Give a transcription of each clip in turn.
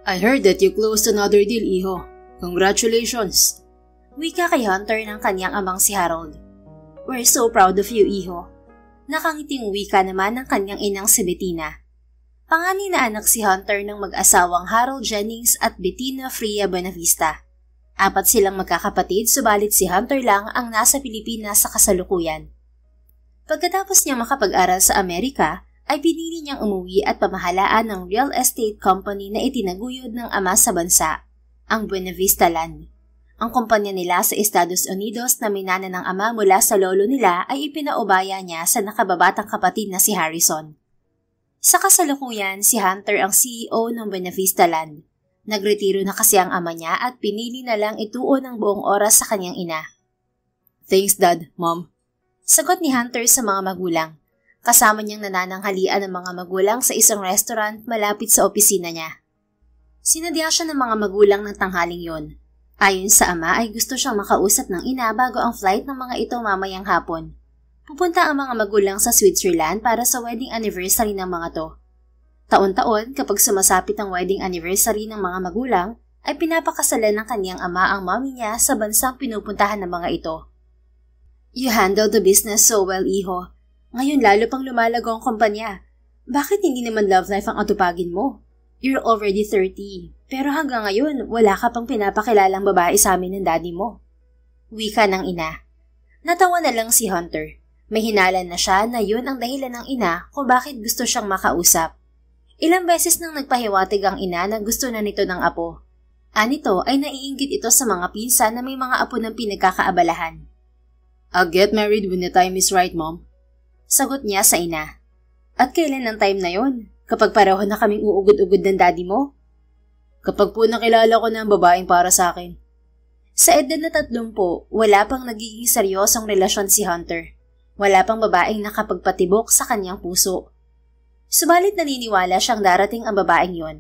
I heard that you closed another deal, Iho. Congratulations. Wika kay Hunter ng kanyang amang si Harold. We're so proud of you, Iho. Nakangiting wika naman ng kanyang inang si Bettina. Panganay na anak si Hunter ng mag-asawang Harold Jennings at Bettina Fria Buenavista. 4 silang magkakapatid, subalit si Hunter lang ang nasa Pilipinas sa kasalukuyan. Pagkatapos niya makapag-aral sa Amerika, ay pinili niyang umuwi at pamahalaan ng real estate company na itinaguyod ng ama sa bansa, ang Buenavista Land. Ang kumpanya nila sa Estados Unidos na minana ng ama mula sa lolo nila ay ipinaubaya niya sa nakababatang kapatid na si Harrison. Sa kasalukuyan, si Hunter ang CEO ng Buenavista Land. Nagretiro na kasi ang ama niya at pinili na lang ituon ang buong oras sa kanyang ina. Thanks, Dad, Mom. Sagot ni Hunter sa mga magulang. Kasama niyang nanananghalian ng mga magulang sa isang restaurant malapit sa opisina niya. Sinadya siya ng mga magulang ng tanghaling yon. Ayon sa ama ay gusto siyang makausap ng ina bago ang flight ng mga ito mamayang hapon. Pupunta ang mga magulang sa Switzerland para sa wedding anniversary ng mga to. Taon-taon kapag sumasapit ang wedding anniversary ng mga magulang, ay pinapakasalan ng kanyang ama ang mommy niya sa bansang pinupuntahan ng mga ito. You handle the business so well, Iho. Ngayon lalo pang lumalago ang kumpanya. Bakit hindi naman love life ang atupagin mo? You're already 30, pero hanggang ngayon wala ka pang pinapakilalang babae sa amin ng daddy mo. Wika ng ina. Natawa na lang si Hunter. May hinalan na siya na yun ang dahilan ng ina kung bakit gusto siyang makausap. Ilang beses nang nagpahiwatig ang ina na gusto na nito ng apo. Anito ay naiinggit ito sa mga pinsan na may mga apo ng pinagkakaabalahan. I'll get married when the time is right, Mom. Sagot niya sa ina. At kailan ang time na yon? Kapag pareho na kaming uugod-ugod ng daddy mo? Kapag po nakilala ko na ang babaeng para sa akin. Sa edad na 30, wala pang nagiging seryosong relasyon si Hunter. Wala pang babaeng nakapagpatibok sa kanyang puso. Subalit naniniwala siyang darating ang babaeng yon.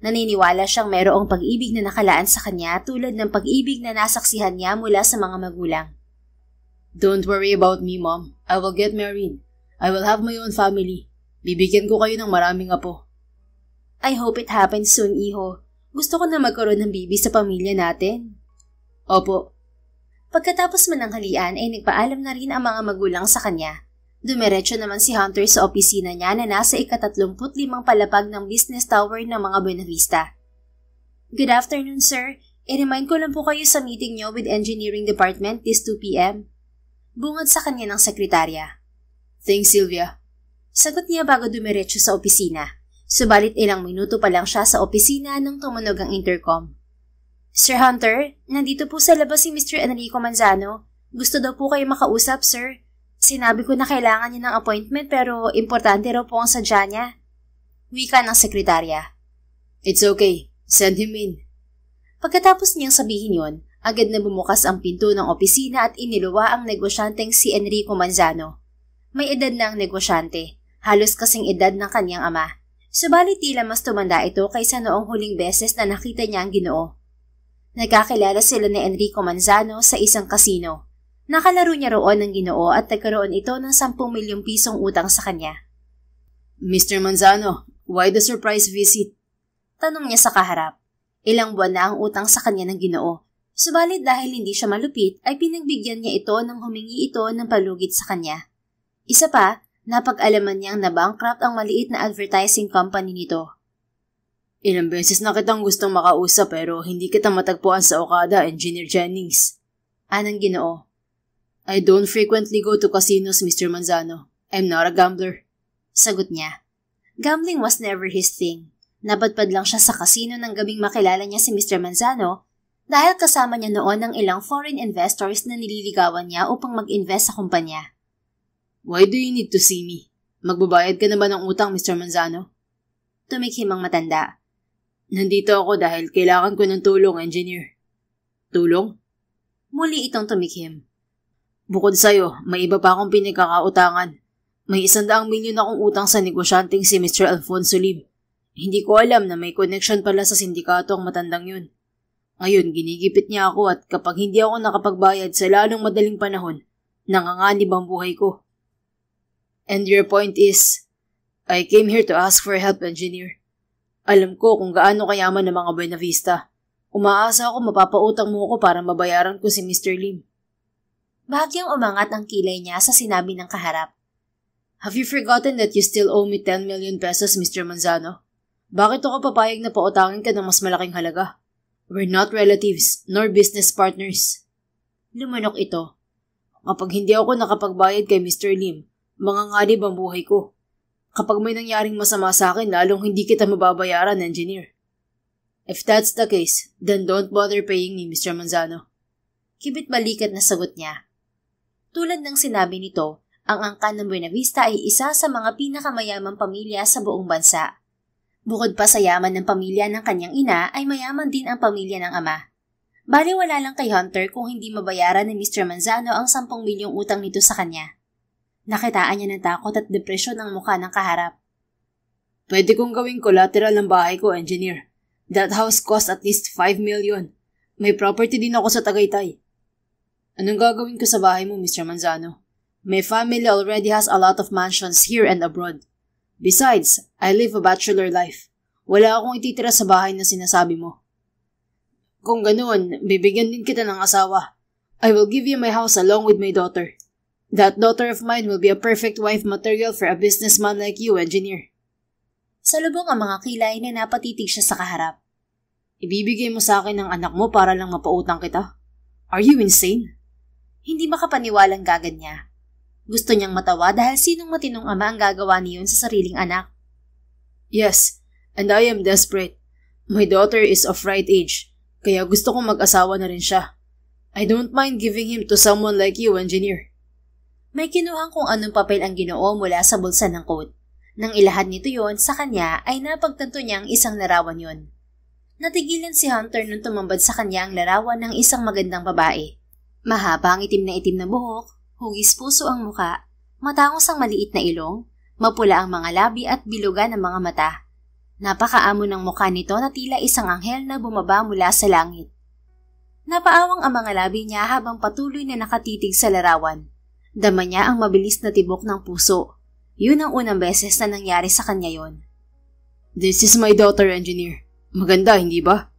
Naniniwala siyang mayroong pag-ibig na nakalaan sa kanya tulad ng pag-ibig na nasaksihan niya mula sa mga magulang. Don't worry about me, Mom. I will get married. I will have my own family. Bibigyan ko kayo ng maraming apo. I hope it happens soon, Iho. Gusto ko na magkaroon ng bibi sa pamilya natin. Opo. Pagkatapos mananghalian ay nagpaalam na rin ang mga magulang sa kanya. Dumiretso naman si Hunter sa opisina niya na nasa ika-35 palapag ng business tower ng mga Buenavista. Good afternoon, sir. I-remind ko lang po kayo sa meeting niyo with Engineering Department this 2 p.m. Bungad sa kanya ng sekretarya. Thanks, Sylvia. Sagot niya bago dumiretso sa opisina. Subalit ilang minuto pa lang siya sa opisina nang tumunog ang intercom. Sir Hunter, nandito po sa labas si Mr. Enrico Manzano. Gusto daw po kayo makausap, sir. Sinabi ko na kailangan niya ng appointment pero importante raw po ang sadya niya. Wika ng sekretarya. It's okay. Send him in. Pagkatapos niyang sabihin yon, agad na bumukas ang pinto ng opisina at iniluwa ang negosyanteng si Enrico Manzano. May edad na ang negosyante, halos kasing edad ng kanyang ama. Subalit tila mas tumanda ito kaysa noong huling beses na nakita niya ang Ginoo. Nagkakilala sila ni Enrico Manzano sa isang kasino. Nakalaro niya roon ng Ginoo at nagkaroon ito ng 10 milyong pisong utang sa kanya. Mr. Manzano, why the surprise visit? Tanong niya sa kaharap. Ilang buwan na ang utang sa kanya ng Ginoo. Subalit dahil hindi siya malupit ay pinagbigyan niya ito nang humingi ito ng palugit sa kanya. Isa pa, napag-alaman niyang na-bankrupt ang maliit na advertising company nito. Ilang beses na kitang gustong makausap pero hindi kita matagpuan sa Okada, Engineer Jennings. Anong Ginoo? I don't frequently go to casinos, Mr. Manzano. I'm not a gambler. Sagot niya. Gambling was never his thing. Napadpad lang siya sa kasino ng gabing makilala niya si Mr. Manzano dahil kasama niya noon ng ilang foreign investors na nililigawan niya upang mag-invest sa kumpanya. Why do you need to see me? Magbabayad ka na ba ng utang, Mr. Manzano? Tumikhim ang matanda. Nandito ako dahil kailangan ko ng tulong, engineer. Tulong? Muli itong tumikhim. Bukod sa'yo, may iba pa akong pinagkakautangan. May 100 milyon akong utang sa negosyanteng si Mr. Alfonso Lim. Hindi ko alam na may connection pala sa sindikato ang matandang yun. Ngayon, ginigipit niya ako at kapag hindi ako nakapagbayad sa lalong madaling panahon, nanganganib ang buhay ko. And your point is, I came here to ask for help, engineer. Alam ko kung gaano kayaman ng mga Buenavista. Umaasa ako mapapautang mo ako para mabayaran ko si Mr. Lim. Bahagyang umangat ang kilay niya sa sinabi ng kaharap. Have you forgotten that you still owe me 10 million pesos, Mr. Manzano? Bakit ako papayag na pautangin ka ng mas malaking halaga? We're not relatives, nor business partners. Lumunok ito. Kapag hindi ako nakapagbayad kay Mr. Lim, manganganib ang buhay ko. Kapag may nangyaring masama sa akin, lalong hindi kita mababayaran, engineer. If that's the case, then don't bother paying me, Mr. Manzano. Kibit balikat na sagot niya. Tulad ng sinabi nito, ang angkan ng Buenavista ay isa sa mga pinakamayamang pamilya sa buong bansa. Bukod pa sa yaman ng pamilya ng kanyang ina ay mayaman din ang pamilya ng ama. Baliwala lang kay Hunter kung hindi mabayaran ni Mr. Manzano ang 10 milyong utang nito sa kanya. Nakitaan niya ng takot at depresyon ang mukha ng kaharap. Pwede kong gawing collateral ang bahay ko, engineer. That house cost at least 5 million. May property din ako sa Tagaytay. Anong gagawin ko sa bahay mo, Mr. Manzano? My family already has a lot of mansions here and abroad. Besides, I live a bachelor life. Wala akong ititira sa bahay na sinasabi mo. Kung ganoon, bibigyan din kita ng asawa. I will give you my house along with my daughter. That daughter of mine will be a perfect wife material for a businessman like you, engineer. Salubong ang mga kilay na napatitig siya sa kaharap. Ibibigay mo sa akin ang anak mo para lang mapautang kita? Are you insane? Hindi makapaniwalang gagad niya. Gusto niyang matawa dahil sinong matinong ama ang gagawa niyon sa sariling anak. Yes, and I am desperate. My daughter is of right age, kaya gusto kong mag-asawa na rin siya. I don't mind giving him to someone like you, engineer. May kinuhang kung anong papel ang Ginoo mula sa bulsa ng coat. Nang ilahad nito yon sa kanya ay napagtanto niyang isang larawan yon. Natigilan si Hunter nung tumambad sa kanya ang larawan ng isang magandang babae. Mahaba ang itim na buhok, hugis puso ang muka, matangos ang maliit na ilong, mapula ang mga labi at bilugan ang mga mata. Napakaamo ng mukha nito na tila isang anghel na bumaba mula sa langit. Napaawang ang mga labi niya habang patuloy na nakatitig sa larawan. Dama niya ang mabilis na tibok ng puso. Yun ang unang beses na nangyari sa kanya yon. This is my daughter, engineer. Maganda, hindi ba?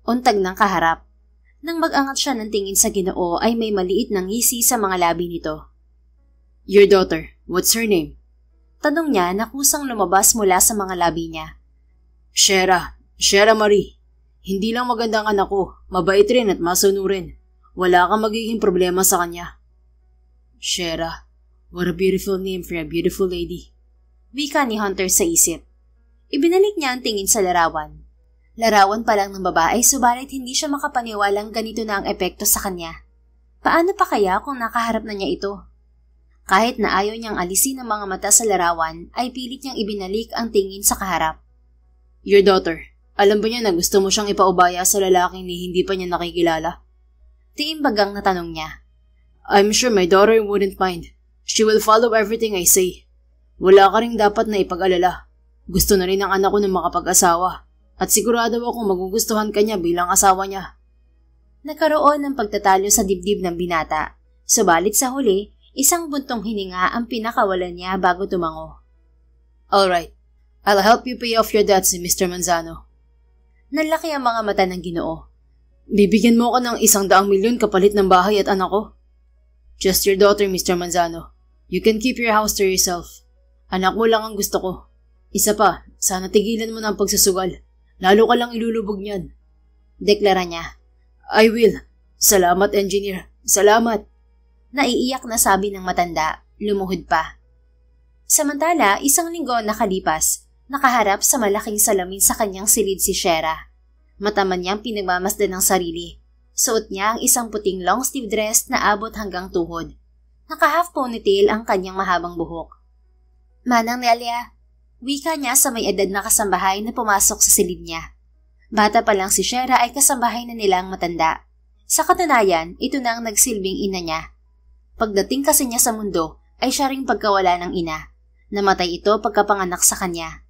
Untag ng kaharap. Nang mag-angat siya ng tingin sa Ginoo ay may maliit na ngisi sa mga labi nito. Your daughter, what's her name? Tanong niya na kusang lumabas mula sa mga labi niya. Shera Marie. Hindi lang magandang anak ko, mabait rin at masunurin. Wala kang magiging problema sa kanya. Shera, what a beautiful name for a beautiful lady. Wika ni Hunter sa isip. Ibinalik niya ang tingin sa larawan. Larawan pa lang ng babae subalit hindi siya makapaniwalang ganito na ang epekto sa kanya. Paano pa kaya kung nakaharap na niya ito? Kahit na ayaw niyang alisin ang mga mata sa larawan ay pilit niyang ibinalik ang tingin sa kaharap. Your daughter, alam ba niya na gusto mo siyang ipaubaya sa lalaking ni hindi pa niya nakikilala? Tiimbagang na tanong niya. I'm sure my daughter wouldn't mind. She will follow everything I say. Wala ka rin dapat na ipag-alala. Gusto na rin ng anak ko na makapag-asawa. At sigurado akong magugustuhan ka niya bilang asawa niya. Nagkaroon ng pagtatalo sa dibdib ng binata. Subalit sa huli, isang buntong hininga ang pinakawalan niya bago tumango. Alright, I'll help you pay off your debts, Mr. Manzano. Nanlaki ang mga mata ng Ginoo. Bibigyan mo ko ng 100 milyon kapalit ng bahay at anak ko. Just your daughter, Mr. Manzano. You can keep your house to yourself. Anak mo lang ang gusto ko. Isa pa, sana tigilan mo na ang pagsusugal. Lalo ka lang ilulubog niyan. Deklara niya. I will. Salamat, engineer. Salamat. Naiiyak na sabi ng matanda, lumuhod pa. Samantala, isang linggo nakalipas, nakaharap sa malaking salamin sa kanyang silid si Shera. Mataman niyang pinagmamasdan ng sarili. Suot niya ang isang puting long sleeve dress na abot hanggang tuhod. Naka-half ponytail ang kanyang mahabang buhok. Manang Nelia, wika niya sa may edad na kasambahay na pumasok sa silid niya. Bata pa lang si Shera ay kasambahay na nila ang matanda. Sa katunayan, ito na ang nagsilbing ina niya. Pagdating kasi niya sa mundo, ay siya ring pagkawala ng ina. Namatay ito pagkapanganak sa kanya.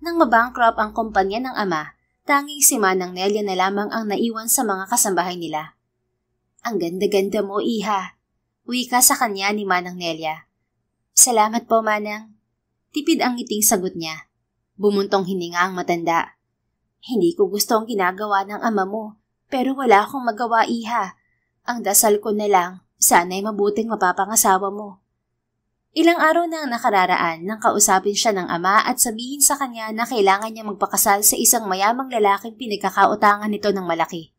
Nang mabankrupt ang kumpanya ng ama, tanging si Manang Nelia na lamang ang naiwan sa mga kasambahay nila. Ang ganda-ganda mo, iha. Wika sa kanya ni Manang Nelia. Salamat po, Manang. Tipid ang ngiting sagot niya. Bumuntong hininga ang matanda. Hindi ko gusto ang ginagawa ng ama mo, pero wala akong magawa, iha. Ang dasal ko na lang, sana'y mabuting mapapangasawa mo. Ilang araw na ang nakararaan nang kausapin siya ng ama at sabihin sa kanya na kailangan niya magpakasal sa isang mayamang lalaking pinagkakautangan nito ng malaki.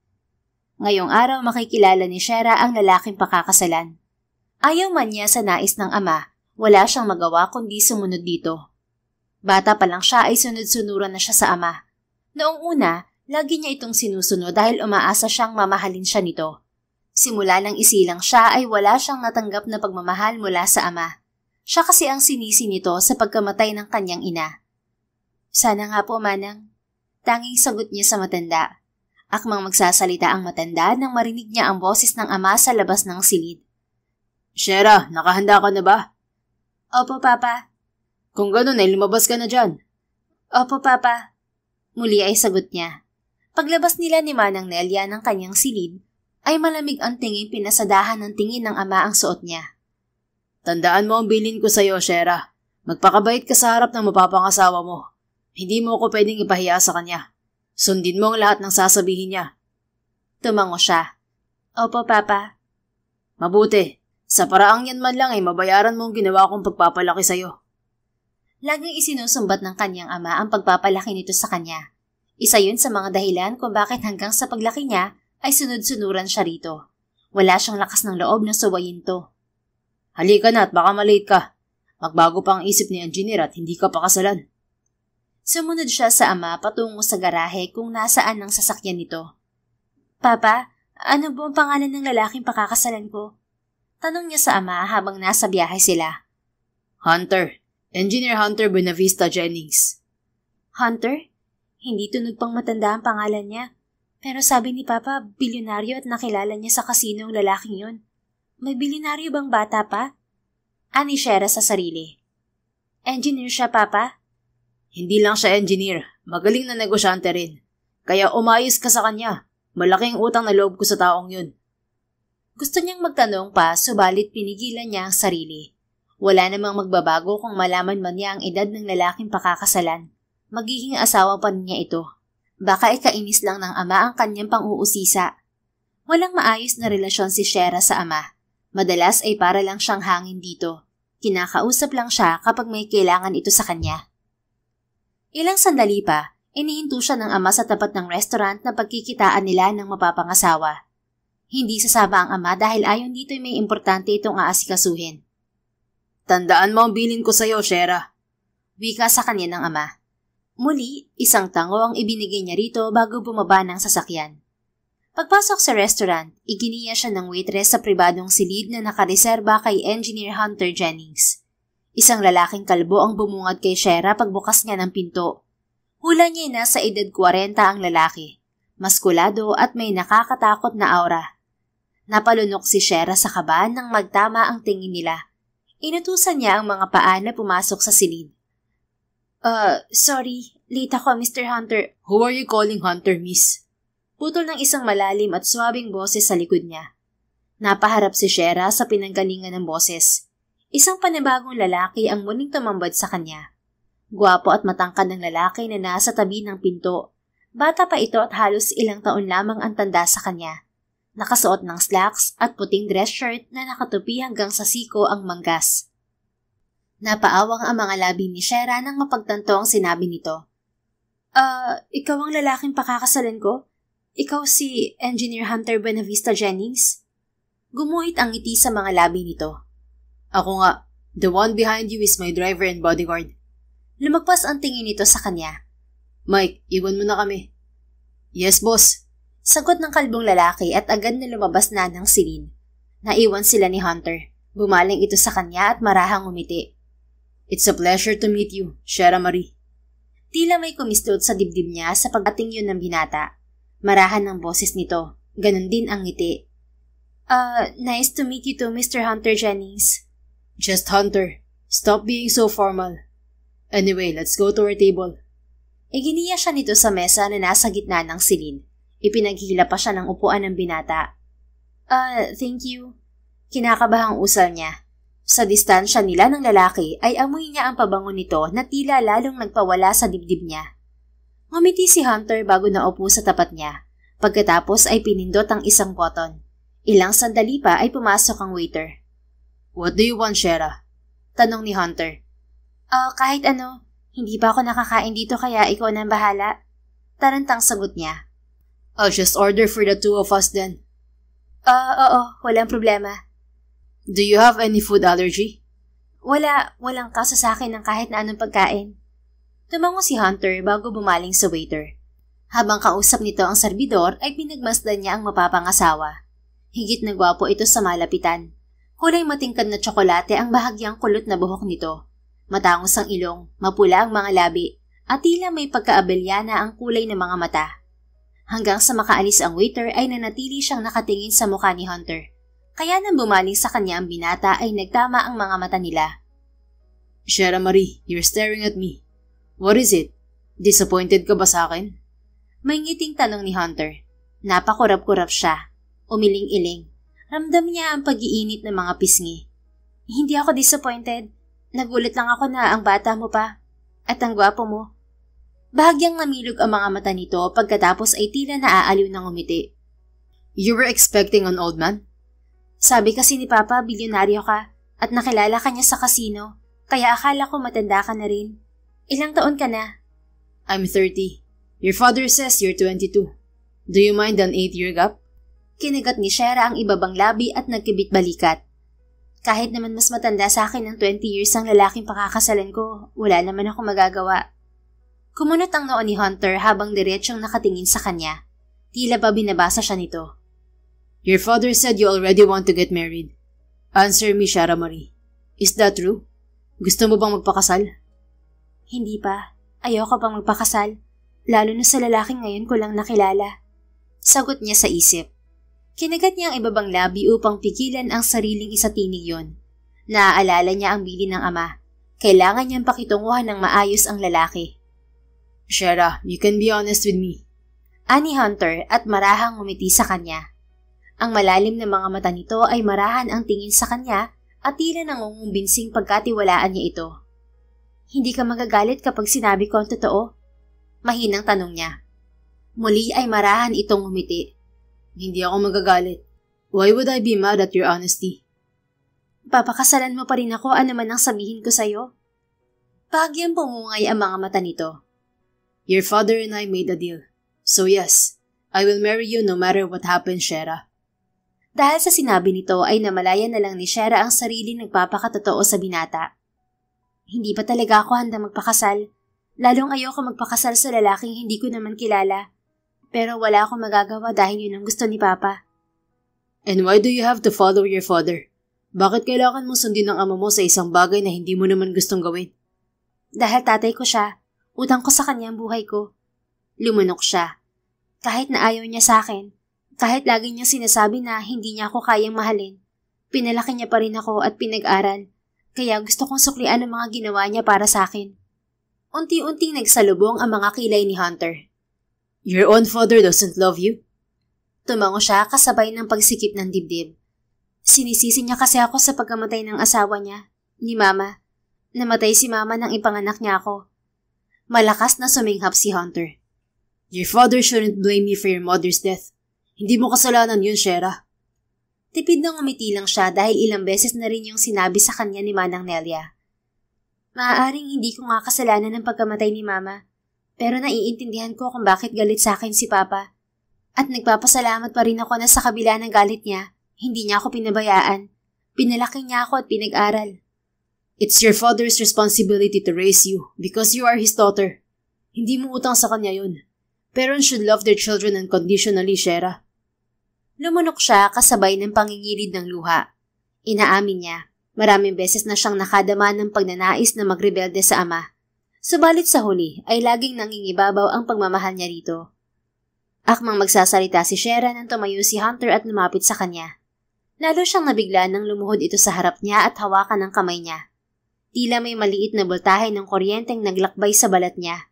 Ngayong araw makikilala ni Shera ang lalaking pakakasalan. Ayaw man niya sa nais ng ama, wala siyang magawa kundi sumunod dito. Bata pa lang siya ay sunod-sunuran na siya sa ama. Noong una, lagi niya itong sinusunod dahil umaasa siyang mamahalin siya nito. Simula nang isilang siya ay wala siyang natanggap na pagmamahal mula sa ama. Siya kasi ang sinisi nito sa pagkamatay ng kanyang ina. Sana nga po, Manang. Tanging sagot niya sa matanda. Akmang magsasalita ang matanda nang marinig niya ang boses ng ama sa labas ng silid. Shera, nakahanda ka na ba? Opo, Papa. Kung ganun ay lumabas ka na dyan. Opo, Papa. Muli ay sagot niya. Paglabas nila ni Manang Nelia ng kanyang silid, ay malamig ang tingin pinasadahan ng tingin ng ama ang suot niya. Tandaan mo ang bilin ko sa'yo, Shera. Magpakabait ka sa harap ng mapapangasawa mo. Hindi mo ako pwedeng ipahiya sa kanya. Sundin mo ang lahat ng sasabihin niya. Tumango siya. Opo, Papa. Mabuti. Sa paraang yan man lang ay mabayaran mo ang ginawa kong pagpapalaki sa'yo. Laging isinusumbat ng kanyang ama ang pagpapalaki nito sa kanya. Isa yun sa mga dahilan kung bakit hanggang sa paglaki niya ay sunod-sunuran siya rito. Wala siyang lakas ng loob na suwayin to. Halika na at baka malate ka. Magbago pa ang isip ni engineer at hindi ka pakasalan. Sumunod siya sa ama patungo sa garahe kung nasaan ang sasakyan nito. Papa, ano po ang pangalan ng lalaking pakakasalan ko? Tanong niya sa ama habang nasa biyahe sila. Hunter. Engineer Hunter Buenavista Jennings. Hunter? Hindi tunog pang matanda ang pangalan niya. Pero sabi ni Papa, bilyonaryo at nakilala niya sa kasino ang lalaking yun. May bilyonaryo bang bata pa? Ani Shera sa sarili. Engineer siya, Papa? Hindi lang siya engineer. Magaling na negosyante rin. Kaya umayos ka sa kanya. Malaking utang na loob ko sa taong yun. Gusto niyang magtanong pa, subalit pinigilan niya ang sarili. Wala namang magbabago kung malaman man niya ang edad ng lalaking pakakasalan. Magiging asawa pa niya ito. Baka ikainis lang ng ama ang kanyang pang-uusisa. Walang maayos na relasyon si Shera sa ama. Madalas ay para lang siyang hangin dito. Kinakausap lang siya kapag may kailangan ito sa kanya. Ilang sandali pa, inihinto siya ng ama sa tapat ng restaurant na pagkikitaan nila ng mapapangasawa. Hindi sasama ang ama dahil ayon dito may importante itong aasikasuhin. Tandaan mo ang bilin ko sa'yo, Shera. Wika sa kanya ng ama. Muli, isang tango ang ibinigay niya rito bago bumaba ng sasakyan. Pagpasok sa restaurant, iginiya siya ng waitress sa pribadong silid na nakareserba kay Engineer Hunter Jennings. Isang lalaking kalbo ang bumungad kay Shera pagbukas niya ng pinto. Hula niya na sa edad 40 ang lalaki. Maskulado at may nakakatakot na aura. Napalunok si Shera sa kaba nang magtama ang tingin nila. Inutusan niya ang mga paa na pumasok sa silid. Sorry. Late ako, Mr. Hunter. Who are you calling Hunter, miss? Putol ng isang malalim at swabing boses sa likod niya. Napaharap si Shera sa pinanggalingan ng boses. Isang panibagong lalaki ang muling tumambad sa kanya. Gwapo at matangkad ng lalaki na nasa tabi ng pinto. Bata pa ito at halos ilang taon lamang ang tanda sa kanya. Nakasuot ng slacks at puting dress shirt na nakatupi hanggang sa siko ang manggas. Napaawang ang mga labi ni Shera nang mapagtanto ang sinabi nito. Ikaw ang lalaking pakakasalan ko? Ikaw si Engineer Hunter Buenavista Jennings? Gumuhit ang ngiti sa mga labi nito. Ako nga. The one behind you is my driver and bodyguard. Lumagpas ang tingin nito sa kanya. Mike, iwan mo na kami. Yes, boss. Sagot ng kalbong lalaki at agad na lumabas na ng silid. Naiwan sila ni Hunter. Bumaling ito sa kanya at marahang umiti. It's a pleasure to meet you, Shera Marie. Tila may kumislot sa dibdib niya sa pagdating yun ng binata. Marahan ng boses nito. Ganon din ang ngiti. Nice to meet you too, Mr. Hunter Jennings. Just Hunter. Stop being so formal. Anyway, let's go to our table. Iginiya siya nito sa mesa na nasa gitna ng silid. Ipinaghila pa siya ng upuan ng binata. Thank you. Kinakabahang usal niya. Sa distansya nila ng lalaki ay amoy niya ang pabango nito na tila lalong nagpawala sa dibdib niya. Ngumiti si Hunter bago naupo sa tapat niya. Pagkatapos ay pinindot ang isang button. Ilang sandali pa ay pumasok ang waiter. What do you want, Shera? Tanong ni Hunter. Kahit ano. Hindi pa ako nakakain dito kaya ikaw nang bahala. Tarantang sagot niya. I'll just order for the two of us then. Oo, walang problema. Do you have any food allergy? Walang kaso sa akin ng kahit na anong pagkain. Tumango si Hunter bago bumaling sa waiter. Habang kausap nito ang serbidor ay pinagmasdan niya ang mapapangasawa. Higit na gwapo ito sa malapitan. Kulay matingkad na tsokolate ang bahagyang kulot na buhok nito. Matangos ang ilong, mapula ang mga labi, at tila may pagkaabilyana ang kulay ng mga mata. Hanggang sa makaalis ang waiter ay nanatili siyang nakatingin sa mukha ni Hunter. Kaya nang bumaling sa kanya ang binata ay nagtama ang mga mata nila. Shera Marie, you're staring at me. What is it? Disappointed ka ba sa akin? May ngiting tanong ni Hunter. Napakurap-kurap siya. Umiling-iling. Ramdam niya ang pag-iinit ng mga pisngi. Hindi ako disappointed. Nagulat lang ako na ang bata mo pa. At ang gwapo mo. Bahagyang namilog ang mga mata nito pagkatapos ay tila naaaliw ng umiti. You were expecting an old man? Sabi kasi ni Papa, bilyonaryo ka at nakilala ka niya sa kasino, kaya akala ko matanda ka na rin. Ilang taon ka na? I'm 30. Your father says you're 22. Do you mind an 8-year gap? Kinagat ni Shera ang ibabang labi at nagkibit-balikat. Kahit naman mas matanda sa akin ng 20 years ang lalaking pakakasalan ko, wala naman ako magagawa. Kumunot ang noo ni Hunter habang diretsyong nakatingin sa kanya. Tila ba binabasa siya nito. Your father said you already want to get married. Answer me, Shera Marie. Is that true? Gusto mo bang magpakasal? Hindi pa. Ayoko pang magpakasal. Lalo na sa lalaking ngayon ko lang nakilala. Sagot niya sa isip. Kinagat niya ang ibabang labi upang pigilan ang sariling isatinig yon. Naaalala niya ang bilin ng ama. Kailangan niyang pakitunguhan ng maayos ang lalaki. Shera, you can be honest with me. Ani Hunter at marahang ngumiti sa kanya. Ang malalim na mga mata nito ay marahan ang tingin sa kanya at tila nangungumbensing pagkatiwalaan niya ito. Hindi ka magagalit kapag sinabi ko ang totoo? Mahinang tanong niya. Muli ay marahan itong ngumiti. Hindi ako magagalit. Why would I be mad at your honesty? Papakasalan mo pa rin ako ano man ang sabihin ko sa'yo? Bahagyang pumungay ang mga mata nito. Your father and I made a deal. So yes, I will marry you no matter what happens, Shera. Dahil sa sinabi nito ay namalaya na lang ni Shera ang sarili nagpapakatotoo sa binata. Hindi pa talaga ako handang magpakasal. Lalong ayoko magpakasal sa lalaking hindi ko naman kilala. Pero wala akong magagawa dahil yun ang gusto ni Papa. And why do you have to follow your father? Bakit kailangan mo sundin ang ama mo sa isang bagay na hindi mo naman gustong gawin? Dahil tatay ko siya. Utang ko sa kanya ang buhay ko. Lumunok siya. Kahit na ayaw niya sa akin, kahit lagi niyang sinasabi na hindi niya ako kayang mahalin, pinalaki niya pa rin ako at pinag-aral. Kaya gusto kong suklian ang mga ginawa niya para sa akin. Unti-unting nagsalubong ang mga kilay ni Hunter. Your own father doesn't love you? Tumango siya kasabay ng pagsikip ng dibdib. Sinisisi niya kasi ako sa pagkamatay ng asawa niya, ni Mama. Namatay si Mama nang ipanganak niya ako. Malakas na suminghap si Hunter. Your father shouldn't blame you for your mother's death. Hindi mo kasalanan yun, Shera. Tipid na ngumiti lang siya dahil ilang beses na rin yung sinabi sa kanya ni Manang Nelia. Maaaring hindi ko nga kasalanan ng pagkamatay ni Mama. Pero naiintindihan ko kung bakit galit sa akin si Papa. At nagpapasalamat pa rin ako na sa kabila ng galit niya, hindi niya ako pinabayaan. Pinalaki niya ako at pinag-aral. It's your father's responsibility to raise you because you are his daughter. Hindi mo utang sa kanya yun. Parents should love their children unconditionally, Shera. Lumunok siya kasabay ng pangingilid ng luha. Inaamin niya, maraming beses na siyang nakadama ng pagnanais na magrebelde sa ama. Subalit sa huli ay laging nangingibabaw ang pagmamahal niya rito. Akmang magsasalita si Shera nang tumayo si Hunter at lumapit sa kanya. Lalo siyang nabigla nang lumuhod ito sa harap niya at hawakan ng kamay niya. Tila may maliit na boltahe ng kuryenteng naglakbay sa balat niya.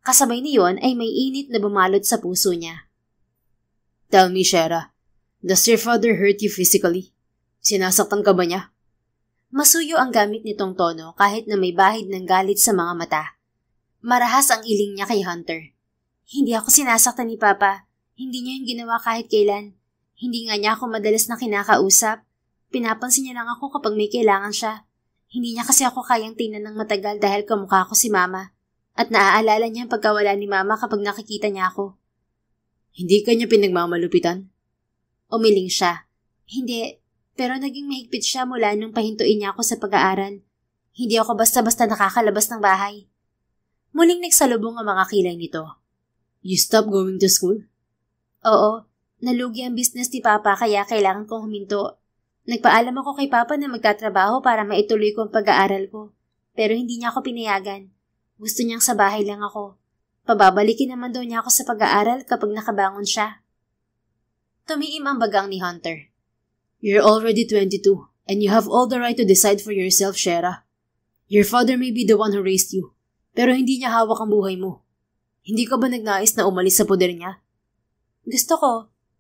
Kasabay niyon ay may init na bumalot sa puso niya. Tell me, Shera, does your father hurt you physically? Sinasaktan ka ba niya? Masuyo ang gamit nitong tono kahit na may bahid ng galit sa mga mata. Marahas ang iling niya kay Hunter. Hindi ako sinasaktan ni Papa. Hindi niya yung ginawa kahit kailan. Hindi nga niya ako madalas na kinakausap. Pinapansin niya lang ako kapag may kailangan siya. Hindi niya kasi ako kayang tingnan ng matagal dahil kamukha ko si Mama. At naaalala niya ang pagkawala ni Mama kapag nakikita niya ako. Hindi ka niya pinagmamalupitan? Umiling siya. Hindi, pero naging mahigpit siya mula nung pahintuin niya ako sa pag-aaral. Hindi ako basta-basta nakakalabas ng bahay. Muling nagsalubong ang mga kilay nito. You stopped going to school? Oo, nalugi ang business ni Papa kaya kailangan kong huminto. Nagpaalam ako kay Papa na magtatrabaho para maituloy ko ang pag-aaral ko. Pero hindi niya ako pinayagan. Gusto niyang sa bahay lang ako. Pababalikin naman daw niya ako sa pag-aaral kapag nakabangon siya. Tumiim ang bagang ni Hunter. You're already 22, and you have all the right to decide for yourself, Shera. Your father may be the one who raised you, pero hindi niya hawak ang buhay mo. Hindi ka ba nagnais na umalis sa poder niya? Gusto ko.